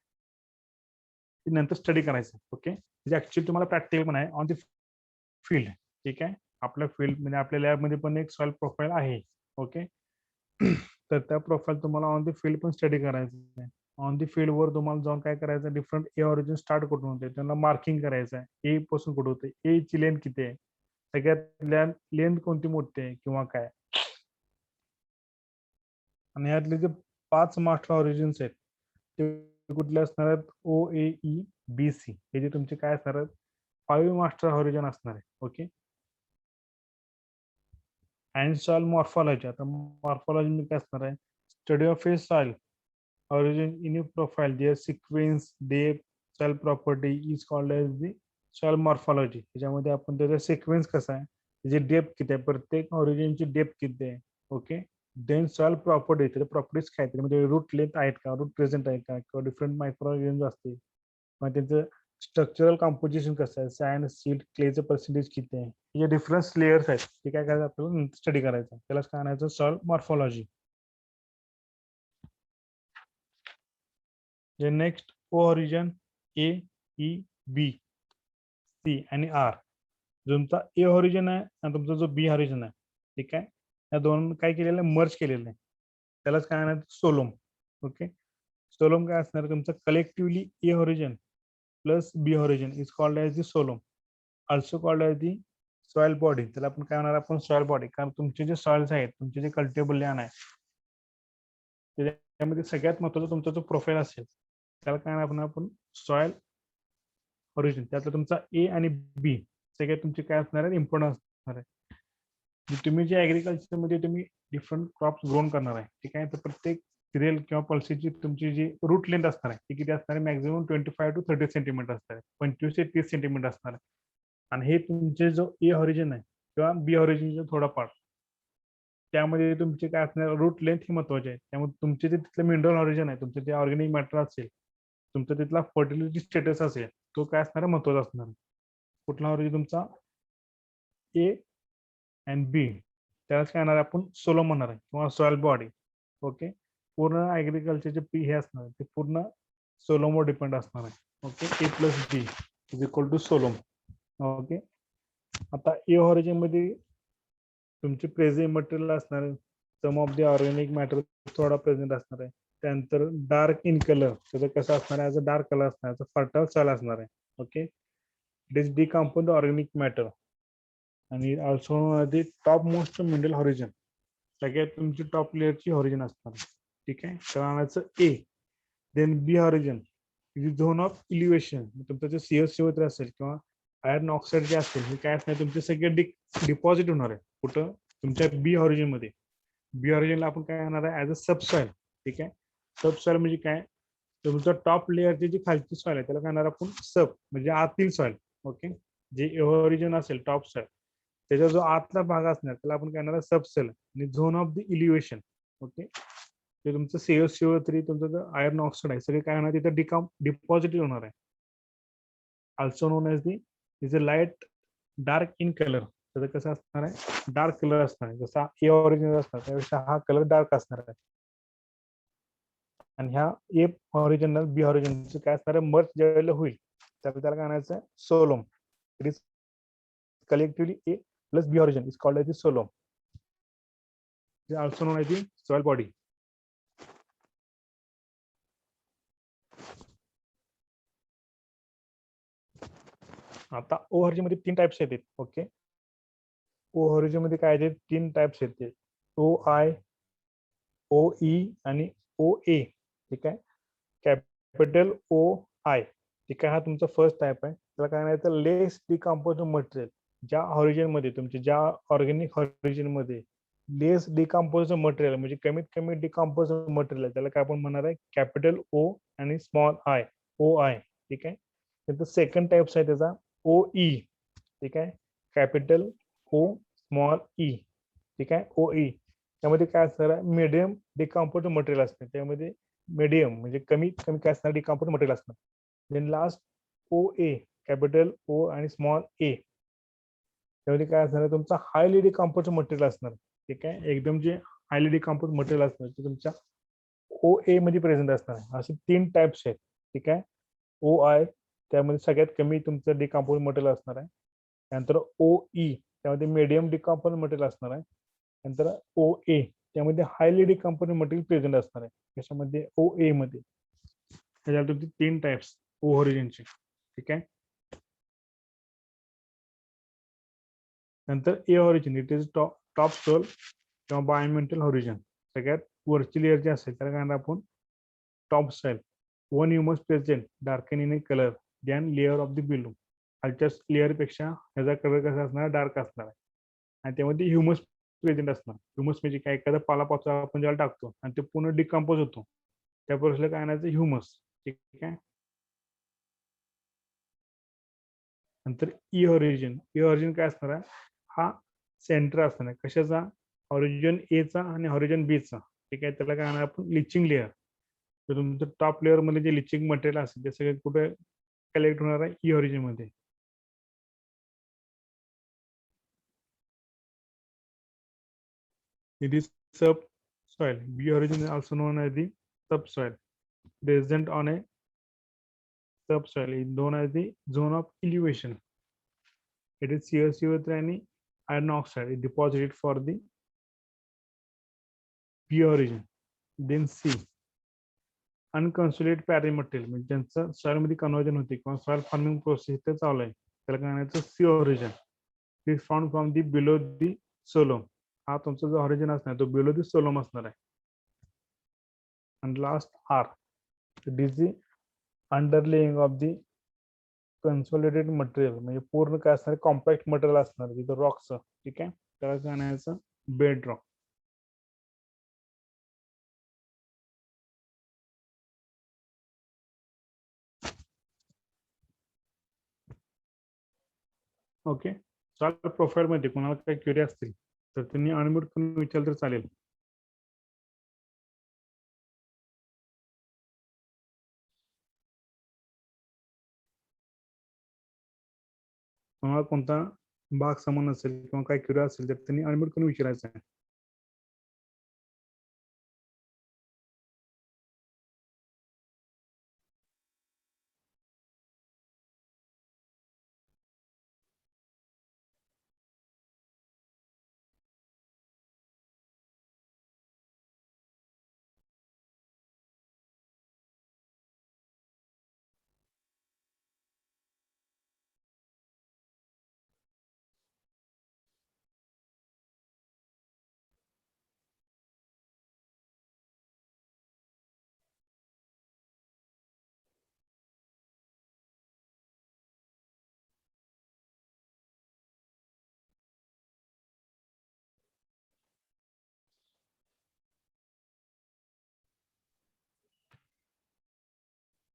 नंतर स्टडी करायचं. ओके, म्हणजे ऍक्च्युअली तुम्हाला प्रॅक्टिकल पण आहे ऑन द फील्ड. ठीक आहे, आपल्या फील्ड म्हणजे आपल्या लॅबमध्ये पण एक सॉइल प्रोफाईल आहे. ओके, तर त्या प्रोफाईल तुम्हाला ऑन द फील्ड पण स्टडी करायचं आहे. ऑन द फील्ड वर तुम्हाला जाऊन काय करायचं, डिफरंट ए ऑरिजिन स्टार्ट कुठून होते त्यांना मार्किंग करायचं आहे. ए पासून कुठं होते, ए ची लेंथ किती आहे, सगळ्यात लेंथ कोणती मोठी आहे किंवा काय. आणि यातले जे 5 मास्टर ऑरिजिन्स आहेत ते कुठले असणार आहेत, ओ, ए, ई, बी, सी. हे जे तुमचे काय असणार आहेत, 5 मास्टर ऑरिजिन असणार आहे. Okay, and soil morphology. आता मॉर्फॉलॉजी काय असणार आहे, study of a soil origin in a profile, their sequence, depth, soil property is called as the soil morphology. त्याच्यामध्ये आपण त्याचा सिक्वेन्स कसा आहे, त्याची डेप्थ किती आहे, प्रत्येक ऑरिजिनची डेप्थ किती आहे. ओके, देन सॉइल प्रॉपर्टी, त्याच्या प्रॉपर्टीज काय, त्यामध्ये रूट लेंथ आहेत का, रूट प्रेझेंट आहे का, किंवा डिफरंट मायक्रो ऑर्गॅनिझम्स असते, मग त्यांचं स्ट्रक्चरल कॉम्पोजिशन कसं आहे, सॅन्ड, सीड, क्लेचं पर्सेंटेज किती आहे, हे डिफरन्स लेयर्स आहेत. ते काय करायचं, आपल्याला स्टडी करायचं. त्यालाच काय आणायचं, सॉइल मॉर्फॉलॉजी. नेक्स्ट ओ ऑरिजिन, ए, ई, बी, सी आणि आर. तुमचा ए ऑरिजिन आहे आणि तुमचा जो बी ऑरिजिन आहे, ठीक आहे, या दोन काय केलेलं आहे, मर्ज केलेलं आहे. त्यालाच काय आहे, सोलोम. ओके, सोलोम काय असणार, तुमचं collectively A origin plus B origin is called as the solum, also called as the soil body. त्याला आपण काय म्हणणार, आपण सॉइल बॉडी. कारण तुमचे जे सॉइल्स आहेत, तुमचे जे कल्टिवेबल लँड आहे, त्यामध्ये सगळ्यात महत्वाचा तुमचा जो प्रोफाईल असेल त्याला काय आपण सॉइल ओरिजिन, त्यातला तुमचा ए आणि बी सगळ्यात तुमचे काय असणार आहे, इम्पॉर्टंट असणार आहे. तुम्ही जे ऍग्रिकल्चर मध्ये तुम्ही डिफरंट क्रॉप्स ग्रोन करणार आहे, ठीक आहे, तर प्रत्येक सिरियल किंवा पल्सीची तुमची जी रूट लेंथ असणार आहे ती किती असणार आहे, मॅक्झिमम 25 to 30 सेंटीमीटर असणार आहे, 25 ते 30 सेंटीमीटर असणार आहे. आणि हे तुमचे जो ए ऑरिजिन आहे किंवा बी ऑरिजिनचा थोडा पार्ट, त्यामध्ये तुमचे काय असणार, रूट लेंथ ही महत्वाची आहे. त्यामुळे तुमचे जे तिथलं मिनरल ऑरिजिन आहे, तुमचं जे ऑर्गॅनिक मॅटर असेल, तुमचा तिथला फर्टिलिटी स्टेटस असेल, तो काय असणार आहे, महत्वाचा असणार आहे. कुठला ऑरिजिन तुमचा ए अँड बी, त्यालाच काय येणार आपण सोलम म्हणणार आहे किंवा सॉइल बॉडी. ओके, पूर्ण ऍग्रिकल्चरचे पी हे असणार आहे ते पूर्ण सोलोमवर डिपेंड असणार आहे. Okay, A plus B is equal to solum. Okay, आता ए ऑरिजिन मध्ये तुमचे प्रेझेंट मटेरियल असणार आहे, some of the organic matter थोडा प्रेझेंट असणार आहे. त्यानंतर डार्क इन कलर, त्याचं कसं असणार आहे, ॲज अ डार्क कलर असणार आहे, फर्टाईल सॉइल असणार आहे. Okay, it is decompose organic matter आणि also the top most mineral origin, सगळ्यात तुमची टॉप लेअरची ऑरिजिन असणार आहे. ठीक आहे, तर आणायचं A. Then B origin is zone of eluviation, तुमचं जे CH3 असेल किंवा आयर्न ऑक्साईड जे असेल हे काय असणार, तुमचे सगळे डिपॉझिट होणार आहे कुठं, तुमच्या बी ऑरिजिन मध्ये. बी ऑरिजिनला आपण काय करणार आहे, ऍज अ सबसॉइल. ठीक आहे, सबसॉइल म्हणजे काय, तुमचं टॉप लेअरची जी खालची सॉइल आहे त्याला काय करणार आपण सब, म्हणजे आतील सॉइल. ओके, जे ऑरिजिन असेल टॉप सॉइल, त्याचा जो आतला भाग असणार त्याला आपण काय करणार सबसेल आणि zone of the elevation. Okay, ते तुमचं CH3 तुमचं जो आयर्न ऑक्साईड आहे सगळे काय होणार तिथं डिपॉझिट होणार आहे. Also known as the is a light dark in colour, त्याचं कसं असणार आहे, डार्क कलर असणार आहे, जसा ए ऑरिजिनल असणार त्यापेक्षा हा कलर डार्क असणार आहे. आणि ह्या ए ऑरिजिनल बी ऑरिजिनल काय असणार आहे, मर्ज ज्यावेळेला होईल त्याला काय आणायचं आहे, solum. It is collectively A plus B origin is called as the solome. It is also known as the soil body. आता ओ ऑरिजिन मध्ये 3 टाइप्स आहेत. ओके, ओ ऑरिजिन मध्ये काय आहेत, 3 टाइप्स आहेत, OI, OE आणि OA. ठीक आहे, कॅपिटल OI, ठीक आहे, हा तुमचा फर्स्ट टाइप आहे. त्याला काय म्हणायचं, लेस डिकम्पोज मटेरियल. ज्या ऑरिजिन मध्ये तुमचे ज्या ऑर्गॅनिक ऑरिजिन मध्ये लेस डिकम्पोज मटेरियल म्हणजे कमीत कमी डिकम्पोज मटेरियल, त्याला काय आपण म्हणणार आहे, कॅपिटल O आणि स्मॉल आय, OI. ठीक आहे, त्याचा सेकंड टाइप्स आहे त्याचा OE. ठीक आहे, कॅपिटल O स्मॉल E. ठीक आहे, OE त्यामध्ये काय असणार आहे, मीडियम डिकम्पोज मटेरियल असते, त्यामध्ये मीडियम म्हणजे कमी कमी काय असणार डिकम्पोज मटेरियल असणार. Then last OA, capital O आणि स्मॉल A, त्यामध्ये काय असणार, तुमचा हायली डिकम्पोज मटेरियल असणार. ठीक आहे, एकदम जे हायली डिकम्पोज मटेरियल असणार ते तुमच्या OA मध्ये प्रेझेंट असणार. असे 3 टाइप्स आहेत. ठीक आहे, OI त्यामध्ये सगळ्यात कमी तुमचं डिकम्पोज मटेरियल असणार आहे. त्यानंतर OE त्यामध्ये मीडियम डिकम्पोज मटेरियल असणार आहे. नंतर OA त्यामध्ये हायली डिकम्पोज मटेरियल प्रेझेंट असणार आहे. त्याच्यामध्ये OA मध्ये त्याच्यात तुमची 3 टाइप्स ओ ऑरिजिनचे. ठीक आहे, नंतर A origin, it is top soil किंवा बायोमेंटल ऑरिजिन. सगळ्यात वरची लेअर जी असेल त्याला काय आपण top soil. One humus present darken in colour than layer of the below. खालच्या लेअर पेक्षा ह्याचा कलर कसा असणार, डार्क असणार आहे. आणि त्यामध्ये ह्युमस प्रेझेंट असणार. ह्युमस म्हणजे काय, एखादा पालापाचोळा आपण ज्याला टाकतो आणि ते पूर्ण डिकम्पोज होतो त्या प्रोसेसला काय आणायचं, ह्युमस. ठीक आहे, नंतर ई ऑरिजिन. ई ऑरिजिन काय असणार आहे, हा सेंटर असणार आहे कशाचा, ऑरिजिन एचा आणि ऑरिजिन बीचा. ठीक आहे, त्याला काय आपण लिचिंग लेअर. तर तुमचं टॉप लेअर मध्ये जे लिचिंग मटेरियल असेल ते सगळे कुठे कलेक्ट होणार आहे, ई ऑरिजिन मध्ये. It is subsoil. B origin also known as the subsoil present on a subsoil is known as the zone of elevation. It is CaCO3 and iron oxide is deposited for the B origin. Then C, unconsolidated parent material म्हणजे ज्यांचं soil मध्ये conversion होते किंवा soil farming process ते चालू आहे त्याला काय म्हणायचं, C origin. Is found from the below the solum. हा तुमचा जो ऑरिजिन असणार तो बिलो दी सोलोम असणार आहे. and last R. It is the underlaying of the consolidated material. म्हणजे पूर्ण काय असणार कॉम्पॅक्ट मटेरियल असणार तिथं रॉकचं. ठीक आहे, त्याला काय म्हणायचं bed rock. Okay, soil profile मध्ये कोणाला काही क्वेरी असतील तर त्यांनी अनम्यूट करून विचारलं तर चालेल. कोणाला कोणता भाग समान असेल किंवा काही क्वेरी असेल तर त्यांनी अनम्यूट करून विचारायचं आहे.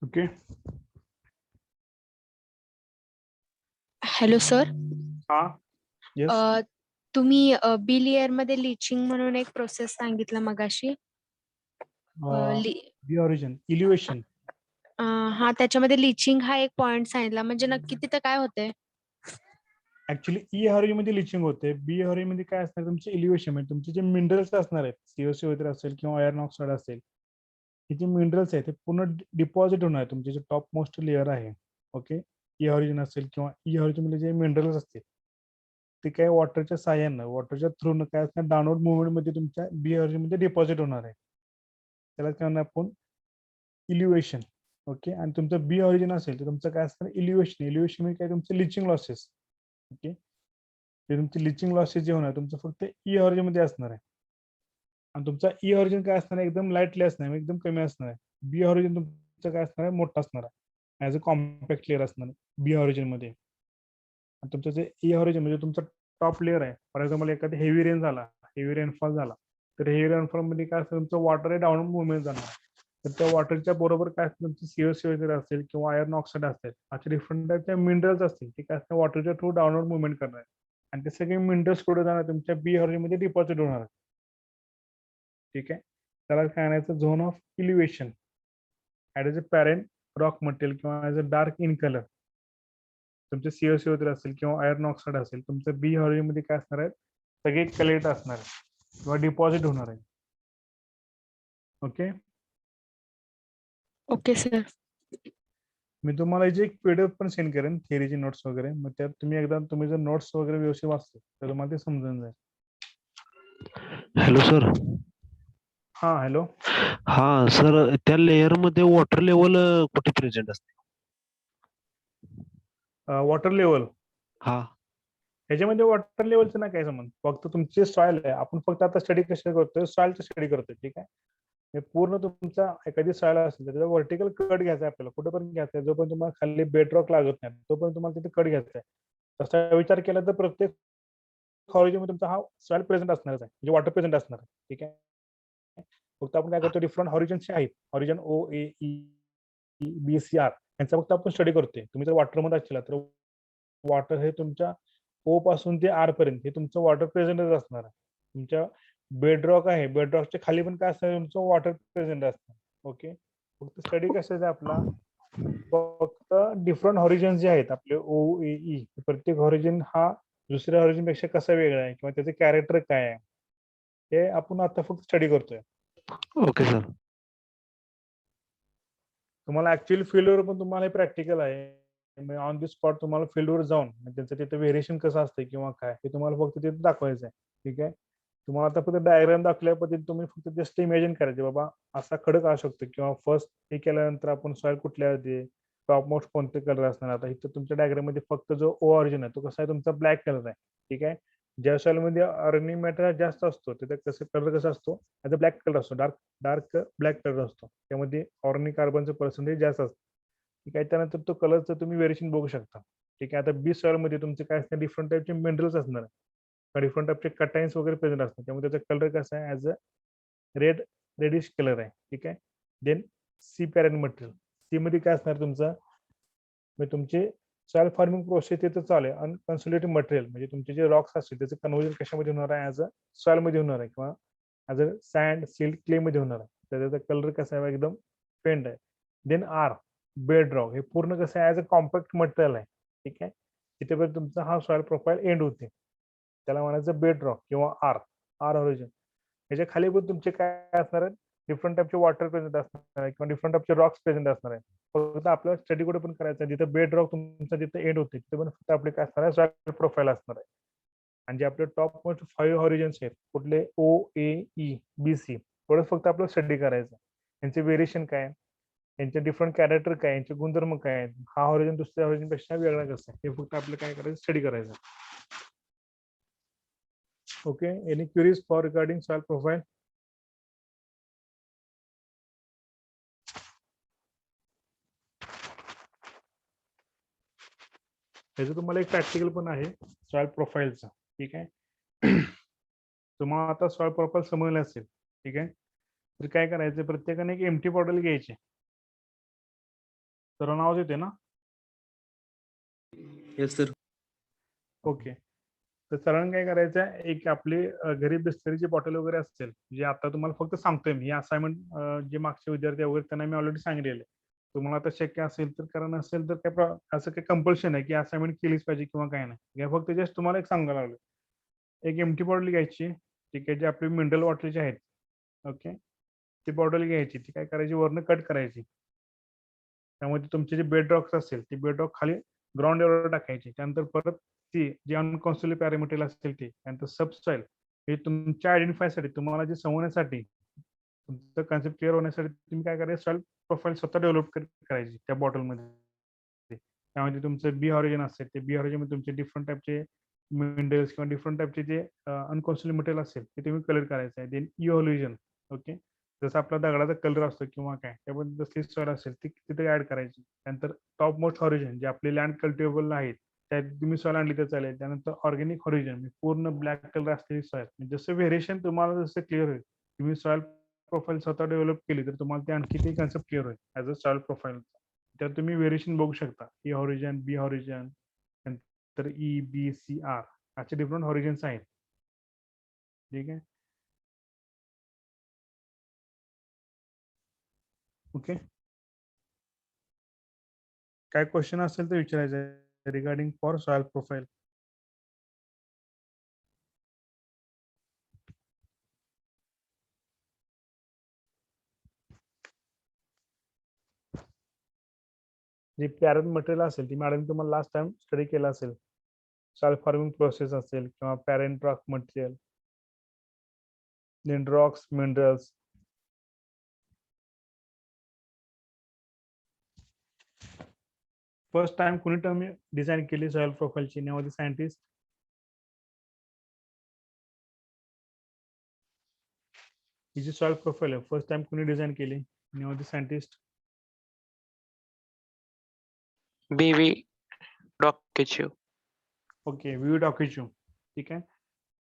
ओके, हॅलो सर, हा येस, तुम्ही बी लेयर मध्ये लिचिंग म्हणून एक प्रोसेस सांगितला मगाशी. बी ऑरिजिन इलिव्हेशन. हा, त्याच्यामध्ये लिचिंग हा एक पॉइंट सांगितला, म्हणजे नक्की तिथं काय होतंय? ऍक्च्युली ई हॉरिजन मध्ये लिचिंग होते. बी हॉरिजन मध्ये काय असणार तुमचे इलिव्हेशन म्हणजे तुमचे जे मिनरल्स असणार आहेत, सीओसी वगैरे असेल किंवा आयर्न ऑक्साईड असेल, हे जे मिनरल्स आहेत ते पूर्ण डिपॉझिट होणार आहे तुमचे जे टॉप मोस्ट लेअर आहे. ओके, ई हॉरिजन असेल किंवा ई हॉरिजन मध्ये जे मिनरल्स असतील ते काय वॉटरच्या साह्यानं वॉटरच्या थ्रू काय असणार डाऊनवर्ड मुवमेंट मध्ये तुमच्या बी हॉरिजन मध्ये डिपॉझिट होणार आहे. त्याला काय म्हणणार आपण इलिव्हेशन. ओके, आणि तुमचं बी ऑरिजिन असेल तर तुमचं काय असणार इलिव्हेशन. इलिव्हेशन म्हणजे काय तुमचे लिचिंग लॉसेस. ओके, ते तुमचे लिचिंग लॉसेस जे होणार तुमचं फक्त ई ऑरिजिन मध्ये असणार आहे. आणि तुमचा ई ऑरिजिन काय असणार आहे एकदम लाईटली असणार आहे, एकदम कमी असणार आहे. बी ऑरिजिन तुमचं काय असणार आहे मोठा असणार आहे, ऍज अ कॉम्पॅक्ट लेअर असणार आहे बी ऑरिजिन मध्ये. आणि तुमचं जे ई ऑरिजिन म्हणजे तुमचा टॉप लेअर आहे. फॉर एक्झाम्पल एखादा हेवी रेन झाला, हेवी रेनफॉल झाला, तर हेवी रेनफॉल मध्ये काय असतं तुमचं वॉटर डाऊन मुवमेंट जाणार. तर त्या वॉटरच्या बरोबर काय असतं तुमचं सीओसी वगैरे असेल किंवा आयर्न ऑक्साईड असेल, असे डिफरंट टाईपच्या मिनरल्स असतील ते काय असतं वॉटरच्या थ्रू डाऊनवर्ड मुवमेंट करणार. आणि ते सगळे मिनरल्स कुठे जाणार तुमच्या बी ऑरिजिन मध्ये डिपॉझिट होणार. ठीक आहे, त्याला काय आणायचं zone of eluviation at as a parent rock material किंवा as a dark in colour. तुमचे सीओसी वगैरे असेल किंवा आयर्न ऑक्साईड असेल, तुमचं बी हॉरिजन मध्ये काय असणार आहे सगळे कलेक्ट असणार आहे किंवा डिपॉझिट होणार आहे. Okay, okay sir. मी तुम्हाला याची एक पीडीएफ पण सेंड करेन थिअरीची नोट्स वगैरे. मग त्यात तुम्ही एकदा तुम्ही जर नोट्स वगैरे व्यवस्थित वाचले तर तुम्हाला ते समजून जाईल. Hello sir. हा हॅलो. हा सर, त्या लेयर मध्ये वॉटर लेवल कुठे प्रेझेंट असते? वॉटर लेवल हा, ह्याच्यामध्ये वॉटर लेवलचं नाही काय संबंध, फक्त तुमचे सॉइल आहे. आपण फक्त आता स्टडी कशा करतोय सॉइलचं स्टडी करतोय. ठीक आहे, हे पूर्ण तुमचा एखादी सॉइल असेल तर त्याचा व्हर्टिकल कट घ्यायचा आहे आपल्याला, कुठे पण घ्यायचा आहे. जोपर्यंत तुम्हाला खाली बेडरॉक लागत नाही तोपर्यंत तुम्हाला तिथे कट घ्यायचा आहे. तसा विचार केला तर प्रत्येक हॉरिजन तुमचा हा सॉइल प्रेझेंट असणारच आहे, म्हणजे वॉटर प्रेझेंट असणार आहे. ठीक आहे, फक्त आपण काय करतो डिफरंट हॉरिजनचे आहेत, horizon O A B C R, यांचा फक्त आपण स्टडी करतोय. तुम्ही जर वॉटर मध्ये असला तर वॉटर हे तुमच्या ओ पासून ते आर पर्यंत हे तुमचं वॉटर प्रेझेंटच असणार आहे. तुमच्या बेडरॉक आहे, बेडरॉकच्या खाली पण काय असणार तुमचं वॉटर प्रेझेंट असणार. ओके, फक्त स्टडी कशाचा आपला फक्त डिफरंट हॉरिजन जे आहेत आपले ओ ए ई, प्रत्येक हॉरिजन हा दुसऱ्या हॉरिजन पेक्षा कसा वेगळा आहे किंवा त्याचे कॅरेक्टर काय आहे हे आपण आता फक्त स्टडी करतोय. Okay sir. तुम्हाला ऍक्च्युअली फील्डवर पण तुम्हाला प्रॅक्टिकल आहे, ऑन दी स्पॉट तुम्हाला फील्डवर जाऊन त्यांचं तिथे व्हेरिएशन कसं असतं किंवा काय हे तुम्हाला फक्त तिथे दाखवायचं आहे. ठीक आहे, तुम्हाला आता फक्त डायग्राम दाखवल्या पद्धतीने तुम्ही फक्त जस्ट इमॅजिन करायचे बाबा असा खडक असू शकतो किंवा फर्स्ट हे केल्यानंतर आपण सॉइल कुठल्या टॉप मोस्ट कोणते कलर असणार. आता इथं तुमच्या डायग्राम मध्ये फक्त जो ओ ऑरिजिन आहे तो कसा आहे तुमचा ब्लॅक कलर आहे. ठीक आहे, ज्या सॉइल मध्ये ऑर्गॅनिक मॅटर जास्त असतो तिथे कसं कलर कसा असतो ॲज अ ब्लॅक कलर असतो, डार्क डार्क ब्लॅक कलर असतो, त्यामध्ये ऑर्गॅनिक कार्बनचं पर्सेंटेज जास्त असतं. ठीक आहे, त्यानंतर तो कलरचं तुम्ही व्हेरिएशन बघू शकता. ठीक आहे, आता बी सॉइल मध्ये तुमचे काय असणार, डिफरंट टाईपचे मिनरल्स असणार आहे, डिफरंट टाईपचे कटाईन्स वगैरे प्रेझेंट असतात, त्यामुळे त्याचा कलर कसा आहे ॲज अ रेडिश कलर आहे. ठीक आहे, then C parent material, C मध्ये काय असणार तुमचं, म्हणजे तुमचे सॉइल फॉर्मिंग प्रोसेस तिथं चालू आहे. अनकन्सोलिडेटेड मटेरियल म्हणजे तुमचे जे रॉक्स असतील त्याचं कन्व्हर्जन कशामध्ये होणार आहे, ॲज अ सॉइल मध्ये होणार आहे किंवा as a sand silt clay मध्ये होणार आहे. तर त्याचा कलर कसा आहे एकदम फेंट आहे. देन आर बेड रॉक, हे पूर्ण कसं आहे ॲज अ कॉम्पॅक्ट मटेरियल आहे. ठीक आहे, तिथेपर्यंत तुमचा हा सॉइल प्रोफाईल एंड होते, त्याला म्हणायचं बेड रॉक किंवा आर आर ऑरिजिन. ह्याच्या खाली पण तुमचे काय असणार आहे, डिफरंट टाईपचे वॉटर प्रेझेंट असणार आहे किंवा डिफरंट टाईपचे रॉक्स प्रेझेंट असणार आहे. फक्त आपल्याला स्टडी कुठे पण करायचं आहे जिथं बेड रॉक तुमचा जिथं एंड होते तिथे पण फक्त आपले काय असणार आहे सॉइल प्रोफाईल असणार आहे. आणि जे आपले टॉप मोस्ट 5 हॉरिझन्स आहेत कुठले, ओ ए ई बी सी, थोडं फक्त आपल्याला स्टडी करायचं यांचे व्हेरिएशन काय, यांचे डिफरंट कॅरेक्टर काय, यांचे गुणधर्म काय आहेत, हा हॉरिझन दुसऱ्या हॉरिझन पेक्षा वेगळा कसं आहे, हे फक्त आपलं काय करायचं, स्टडी करायचं. Okay, any queries for regarding soil profile? त्याचं तुम्हाला एक प्रॅक्टिकल पण आहे सॉइल प्रोफाईलचं. ठीक आहे, तुम्हाला आता सॉइल प्रोफाईल समजलं असेल. ठीक आहे, तर काय करायचं, प्रत्येकाने एक एम्प्टी बॉटल घ्यायची. तर नाव देते ना? Yes sir. ओके, तर सरांनी काय करायचं, एक आपली घरी बिस्लरीची बॉटल वगैरे असेल, जे आता तुम्हाला फक्त सांगतोय मी, असाइनमेंट जे मागचे विद्यार्थी वगैरे त्यांना मी ऑलरेडी सांगितलेलं आहे. तुम्हाला आता शक्य असेल तर करा, नसेल तर काय असं काही कंपल्शन आहे की असाइनमेंट केलीच पाहिजे किंवा काय नाही, फक्त जस्ट तुम्हाला एक सांगायला लागलं. एक एम्प्टी बॉटल घ्यायची. ठीक आहे, जे आपले मिनरल वॉटरचे आहेत. ओके, ती बॉटल घ्यायची, ती काय करायची, वरनं कट करायची. त्यामध्ये तुमचे जे बेड रॉक्स असेल ते बेड रॉक खाली ग्राउंड लेवलवर टाकायचे. त्यानंतर परत ती जे अनकॉन्स्टली पॅरामीटर असतील ते, त्यानंतर सबसॉइल, हे तुमच्या आयडेंटिफायसाठी तुम्हाला जे समजण्यासाठी तुमचं कन्सेप्ट क्लिअर होण्यासाठी तुम्ही काय करायचं, सॉइल प्रोफाईल स्वतः डेव्हलप करायची त्या बॉटलमध्ये. त्यामध्ये तुमचं बी ऑरिजिन असेल, ते बी ऑरिजिन मध्ये तुमचे डिफरंट टाईपचे मिनरल्स किंवा डिफरंट टाईपचे जे अनकॉन्स्टली मटेरियल असेल ते तुम्ही कलर करायचं आहे. देन ई ऑरिजिन, ओके, जसं आपला दगडाचा कलर असतो किंवा काय, त्यामध्ये जसली सॉइल असेल ती तिथे ऍड करायची. त्यानंतर टॉप मोस्ट हॉरिझन, जे आपले लँड कल्टिवेबल आहेत त्यात तुम्ही सॉइल आणली तर चालेल. त्यानंतर ऑर्गॅनिक हॉरिझन, पूर्ण ब्लॅक कलर असलेली सॉइल. जसं व्हेरिएशन तुम्हाला जसं क्लिअर होईल, तुम्ही सॉइल प्रोफाईल स्वतः डेव्हलप केली तर तुम्हाला ते आणखी ते कन्सेप्ट क्लिअर होईल ॲज अ सॉइल प्रोफाईल. त्यात तुम्ही व्हेरिएशन बघू शकता, ई हॉरिझन, बी हॉरिझन, तर ई बी सी आर असे डिफरंट हॉरिझन्स आहेत. ठीक आहे, ओके, काय क्वेश्चन असेल तर विचारायचं रिगार्डिंग फॉर सॉइल प्रोफाईल. जे पॅरंट मटेरियल असेल ती मॅडम तुम्हाला लास्ट टाइम स्टडी केला असेल, सॉइल फॉर्मिंग प्रोसेस असेल किंवा parent rock material, then rocks, minerals. First time कुणी टर्म डिझाईन केली सॉइल प्रोफाईलची, नेव्ह सायंटिस्ट? ही जी सॉइल प्रोफाईल आहे फर्स्ट टाइम कुणी डिझाईन केली, name scientist? BV Dockechu. Okay, V Dokuchaev. ठीक आहे,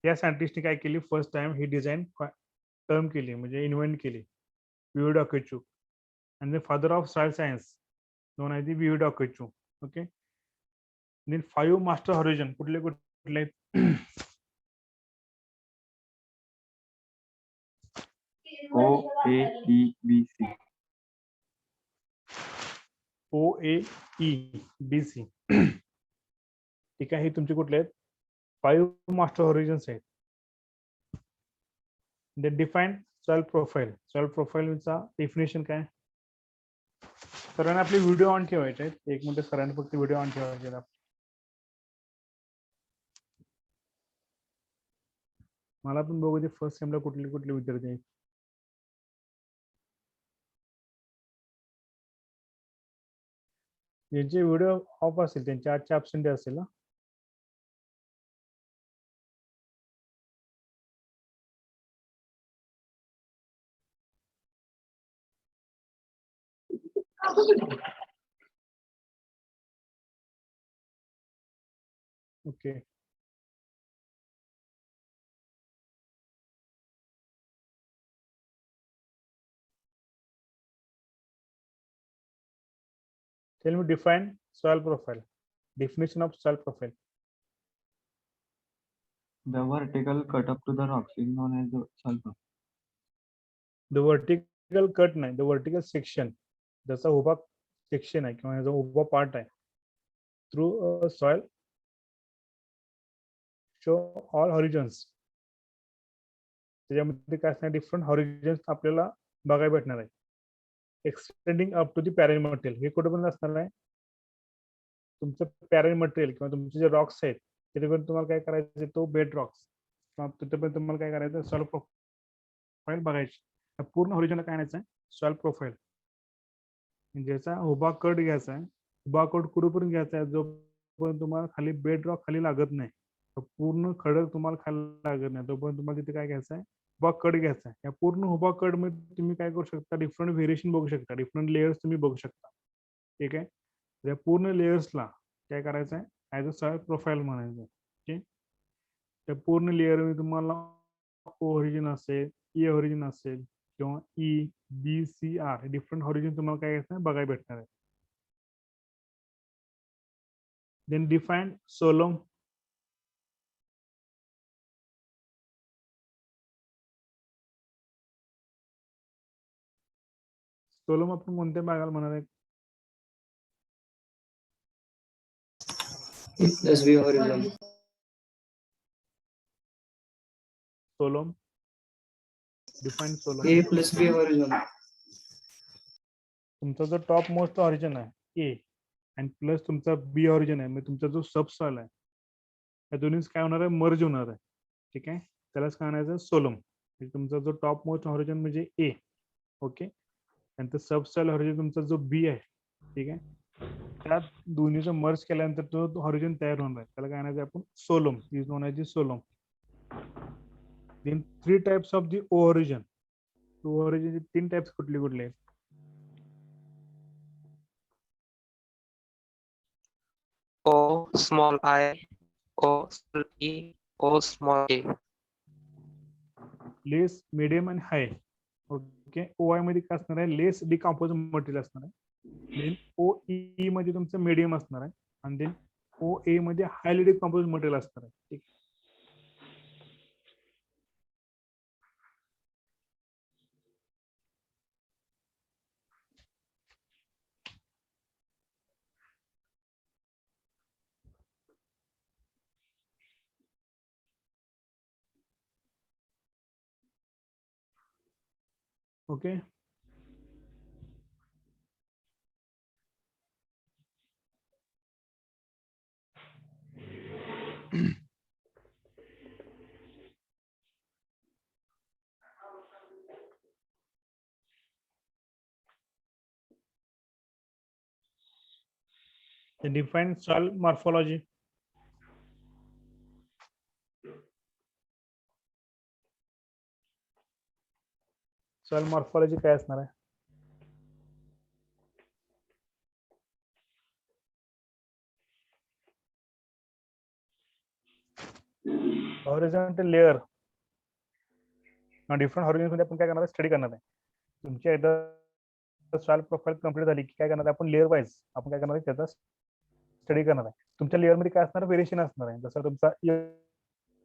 या सायंटिस्टने काय केली, फर्स्ट टाइम ही डिझाईन टर्म केली म्हणजे इन्व्हेंट केली, व्ही डॉकेचू. आणि father of soil science known आहे ती V Dokuchaev. Okay, then 5 master horizon कुठले कुठले आहेत? ओ A E B C. O A E B C. ठीक आहे, हे तुमचे कुठले आहेत, 5 मास्टर हॉरिझन्स आहेत. The define soil profile, soil प्रोफाईलचा डेफिनेशन काय? सरांनी आपले व्हिडिओ ऑन ठेवायचे आहेत, एक मिनिट, सरांनी फक्त व्हिडिओ ऑन ठेवायचे आहेत. मला पण बघू दे फर्स्ट सेमला कुठले कुठले विद्यार्थी आहेत. ज्यांचे व्हिडिओ ऑफ असेल त्यांचे आजचे ॲब्सेंट असेल ना. Okay. Tell me, define soil profile. Definition of soil profile. The vertical cut up to the rocks is known as the soil profile. The vertical cut नाही, the vertical section, जसा उभा section आहे किंवा जो उभा part आहे, through soil show all horizons. त्याच्यामध्ये काय असणार, डिफरंट हॉरिझॉन्स आपल्याला बघायला भेटणार आहे. Extending up to the parent material. हे कुठे पण असणार आहे, तुमचं पॅरेंट मटेरियल किंवा तुमचे जे रॉक्स आहेत तिथे पण तुम्हाला काय करायचं, तो बेड रॉक्स तिथे पण तुम्हाला काय करायचं, सॉइल प्रोफाईल बघायची. पूर्ण हॉरिझॉनला काय आणायचं आहे, सॉइल प्रोफाईल. ज्याचा उभा कट घ्यायचा आहे, उभा कट कुठेपर्यंत घ्यायचा आहे, जो पण तुम्हाला खाली बेड रॉक खाली लागत नाही, पूर्ण खडक तुम्हाला खाली लागत नाही, तोपर्यंत तुम्हाला तिथे काय घ्यायचं आहे, उभा कट घ्यायचा आहे. या पूर्ण उभा कट मध्ये तुम्ही काय करू शकता, डिफरंट व्हेरिएशन बघू शकता, डिफरंट लेयर्स तुम्ही बघू शकता. ठीक आहे. या पूर्ण लेयर्सला काय करायचं आहे, ऍज अ सॉइल प्रोफाईल म्हणायचं. ओके. त्या पूर्ण लेअर मध्ये तुम्हाला ओरिजिन असेल, ई ओरिजिन असेल किंवा E B C R different horizon तुम्हाला काय घ्यायचं बघायला भेटणार आहे. Then define सोलम. सोलम आपण कोणत्या भागाला म्हणणार आहे, SB horizon. Solum. Define solum. A plus B horizon. तुमचा जो टॉप मोस्ट ऑरिजिन आहे ए आणि प्लस तुमचा बी ऑरिजिन आहे, म्हणजे तुमचा जो सब सॉइल आहे, या दोन्ही काय होणार आहे, मर्ज होणार आहे. ठीक आहे. त्यालाच काय म्हणायचं, सोलम. तुमचा जो टॉप मोस्ट ऑरिजिन म्हणजे ए. ओके. आणि सब सॉइल ऑरिजिन तुमचा जो बी आहे. ठीक आहे. त्या दोन्हीचं मर्ज केल्यानंतर तो ऑरिजिन तयार होणार आहे, त्याला काय म्हणायचं आपण, solum. Is known as solum. Then 3 types of the origin. Origin 3 types कुठले कुठले, O small I, O small E, O small a. Less, medium आणि हाय. ओके. ओ आय मध्ये काय असणार आहे, लेस डिकम्पोज मटेरियल असणार आहे. देन ओ ई मध्ये तुमचं मिडियम असणार आहे आणि देन ओ ए मध्ये हायली डिकम्पोज मटेरियल असणार आहे. ठीक. Okay. Define soil morphology. Soil morphology काय असणार आहे, हॉरिझॉन्टल लेअर. डिफरंट हॉरिझॉन मध्ये आपण काय करणार आहे, स्टडी करणार आहे. तुमच्या एकदा सॉइल प्रोफाईल कंप्लीट झाली की काय करणार आहे आपण, लेअर वाईज आपण काय करणार आहे, त्याचा स्टडी करणार आहे. तुमच्या लेअर मध्ये काय असणार, व्हेरिएशन असणार आहे. जसं तुमचा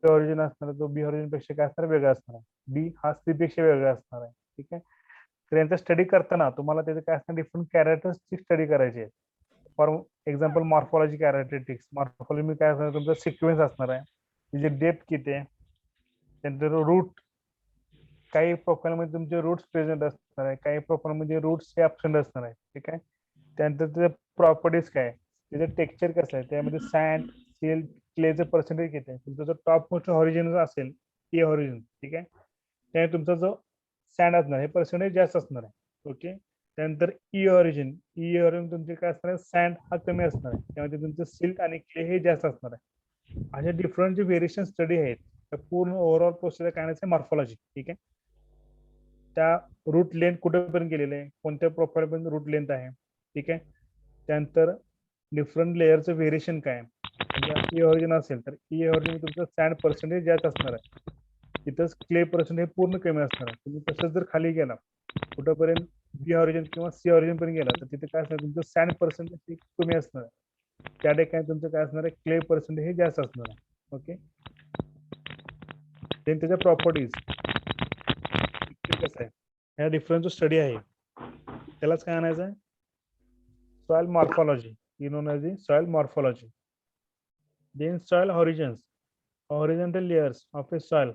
ऑरिजिन असणार आहे, तो बी ऑरिजिन पेक्षा काय असणार, वेगळा असणार आहे. बी हा सी पेक्षा वेगळा असणार आहे. ठीक आहे. तर यांचा स्टडी करताना तुम्हाला त्याचे काय असणार, डिफरंट कॅरेक्टरिस्टिक स्टडी करायचे आहेत. For example morphology characteristics. Morphology काय असणार, तुमचा सिक्वेन्स असणार आहे, तिचे डेप्थ किती आहे, त्यानंतर रूट, काही प्रोफाईल मध्ये तुमचे रूट्स प्रेझेंट असणार आहे, काही प्रोफाईल मध्ये रूट्स हे ऍबसेंट असणार आहे. ठीक आहे. त्यानंतर त्याचे प्रॉपर्टीज काय, त्याचं टेक्स्चर कसं आहे, त्यामध्ये सँड, सिल्ट, क्लेचं पर्सेंटेज किती आहे. तुमचा जो टॉप मोस्ट हॉरिझॉन असेल, ए हॉरिझॉन. ठीक आहे. त्याने तुमचा जो सँड असणार हे पर्सेंटेज जास्त असणार आहे. ओके. त्यानंतर ई ऑरिजिन. ई ऑरिजिन तुमचे काय असणार आहे, सँड हा कमी असणार आहे, त्यामध्ये तुमचं सिल्ट आणि क्ले हे जास्त असणार आहे. अशा डिफरंट जे व्हेरिएशन स्टडी आहेत, त्या पूर्ण ओव्हरऑल प्रोसेस काय आहे, मॉर्फॉलॉजी. ठीक आहे. त्या रूट लेंथ कुठेपर्यंत गेलेले आहे, कोणत्या प्रोफाईल पर्यंत रूट लेंथ आहे, ठीक आहे. त्यानंतर डिफरंट लेअरचं व्हेरिएशन काय आहे. म्हणजे ई ऑरिजिन असेल तर ई ऑरिजिन तुमचं सँड पर्सेंटेज जास्त असणार आहे. तिथंच क्ले पर्सेंटेज पूर्ण कमी असणार आहे. तुम्ही तसंच जर खाली गेला कुठंपर्यंत बी ऑरिजिन किंवा सी ऑरिजिन पर्यंत गेला तर तिथे काय असणार तुमचं सँड पर्सेंटेज कमी असणार आहे. त्या ठिकाणी तुमचं काय असणार आहे क्ले पर्सेंटेज हे जास्त असणार आहे. ओके. देन त्याच्या प्रॉपर्टीज कसं आहे ह्या डिफरंट जो स्टडी आहे त्यालाच काय आणायचं आहे soil morphology known as the soil morphology. Then soil origins horizontal layers of a soil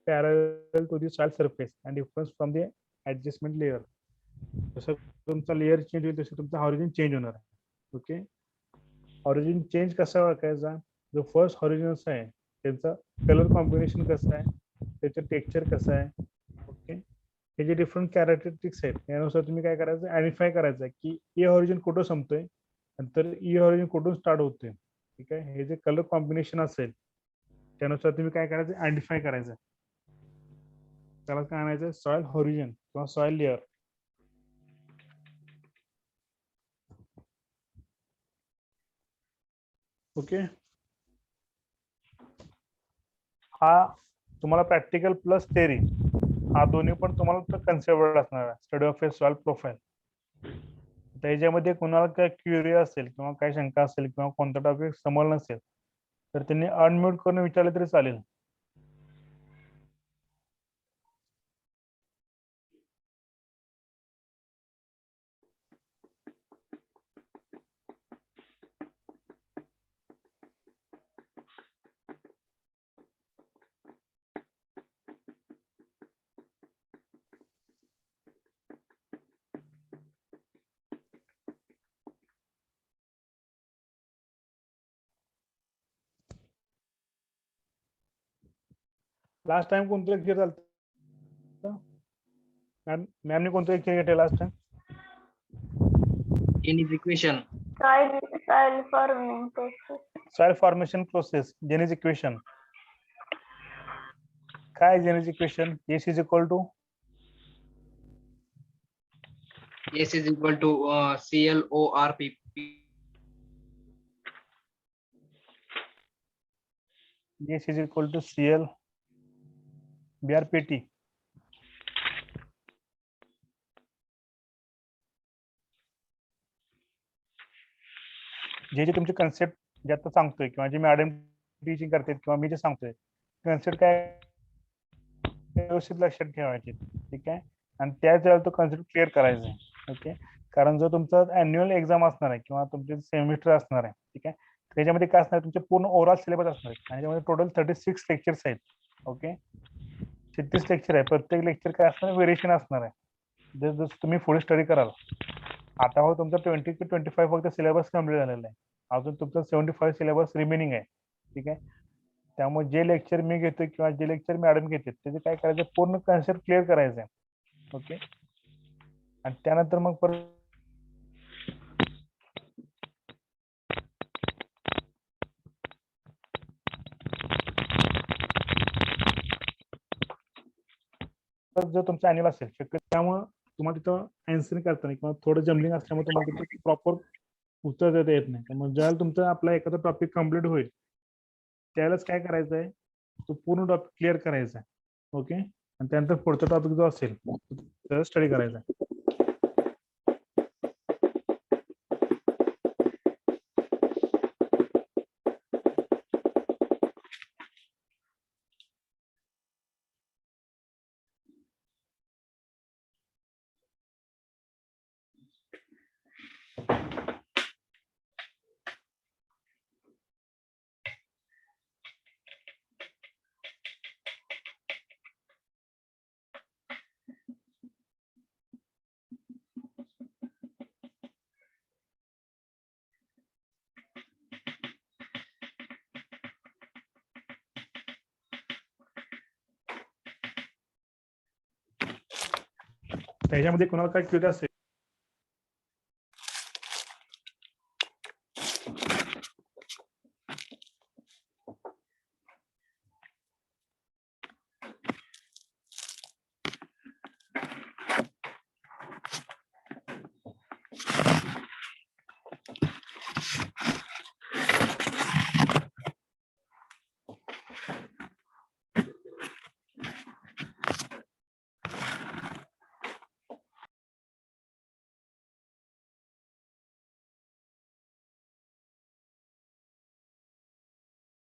parallel to the soil surface and difference from the adjacent layer. जसं तुमचा लेअर चेंज होईल तसं तुमचा हॉरिझॉन चेंज होणार आहे. ओके. हॉरिझॉन चेंज कसा ओळखायचा जो फर्स्ट हॉरिझॉन्स आहे त्यांचा कलर कॉम्बिनेशन कसं आहे त्याचं टेक्स्चर कसं आहे. ओके. हे जे डिफरंट कॅरेक्टरिस्टिक्स आहेत त्यानुसार तुम्ही काय करायचं आयडेंटिफाय करायचं आहे की ए हॉरिझॉन कुठं संपतोय नंतर ई हॉरिझॉन कुठून स्टार्ट होतोय. ठीक आहे. हे जे कलर कॉम्बिनेशन असेल त्यानुसार तुम्ही काय करायचं आयडेंटिफाय करायचं. त्याला काय आणायचं सॉइल हॉरिझॉन किंवा सॉइल लेअर. ओके. हा तुम्हाला प्रॅक्टिकल प्लस थेअरी हा दोन्ही पण तुम्हाला कन्सेप्ट असणार आहे study of a soil profile. त्याच्यामध्ये कोणाला काय क्युरी असेल किंवा काय शंका असेल किंवा कोणता टॉपिक समजला नसेल तर त्यांनी अनम्यूट करून विचारले तरी चालेल. लास्ट टाइम कोणतं लेक्चर झालं मॅमने कोणतं लेक्चर घेतलं last time. Jenny's equation. Soil forming process. Soil formation process Jenny's equation. काय Jenny's equation S is equal to S is equal to CLORP. S is equal to CL BRPT. जे जे तुमचे concept जे आता सांगतोय किंवा जे मॅडम टीचिंग करते किंवा मी जे सांगतोय कन्सेप्ट काय व्यवस्थित लक्षात ठेवायचे. ठीक आहे. आणि त्याच वेळेला तो कन्सेप्ट क्लिअर करायचा आहे. ओके. कारण जो तुमचा अॅन्युअल एक्झाम असणार आहे किंवा तुमचे सेमिस्टर असणार आहे ठीक आहे त्याच्यामध्ये काय असणार तुमचे पूर्ण ओव्हरऑल सिलेबस असणार आहे आणि त्यामध्ये टोटल 36 लेक्चर्स आहेत. ओके. 36 लेक्चर आहे. प्रत्येक लेक्चर काय असणार व्हेरिएशन असणार आहे जसं तुम्ही पुढे स्टडी कराल. आता हो तुमचा 20 ते 25 फक्त सिलेबस कम्प्लीट झालेला आहे. अजून तुमचा 75 सिलेबस रिमेनिंग आहे. ठीक आहे. त्यामुळे जे लेक्चर मी घेतोय किंवा जे लेक्चर मॅडम घेते त्याचे काय करायचं पूर्ण कन्सेप्ट क्लिअर करायचं आहे. ओके. आणि त्यानंतर मग परत जो तुमचा अॅन्युअल असेल शक्य त्यामुळे तुम्हाला तिथं अँसरिंग करताना किंवा थोडं जमलिंग असल्यामुळे तुम्हाला तिथे प्रॉपर उत्तर देता येत नाही. त्यामुळे ज्यावेळेला तुमचा आपला एखादा टॉपिक कम्प्लीट होईल त्यावेळेस काय करायचं आहे तो पूर्ण टॉपिक क्लिअर करायचा आहे. ओके. आणि त्यानंतर पुढचा टॉपिक जो असेल त्याचा स्टडी करायचा आहे. त्याच्यामध्ये कोणाला काय क्युरी असेल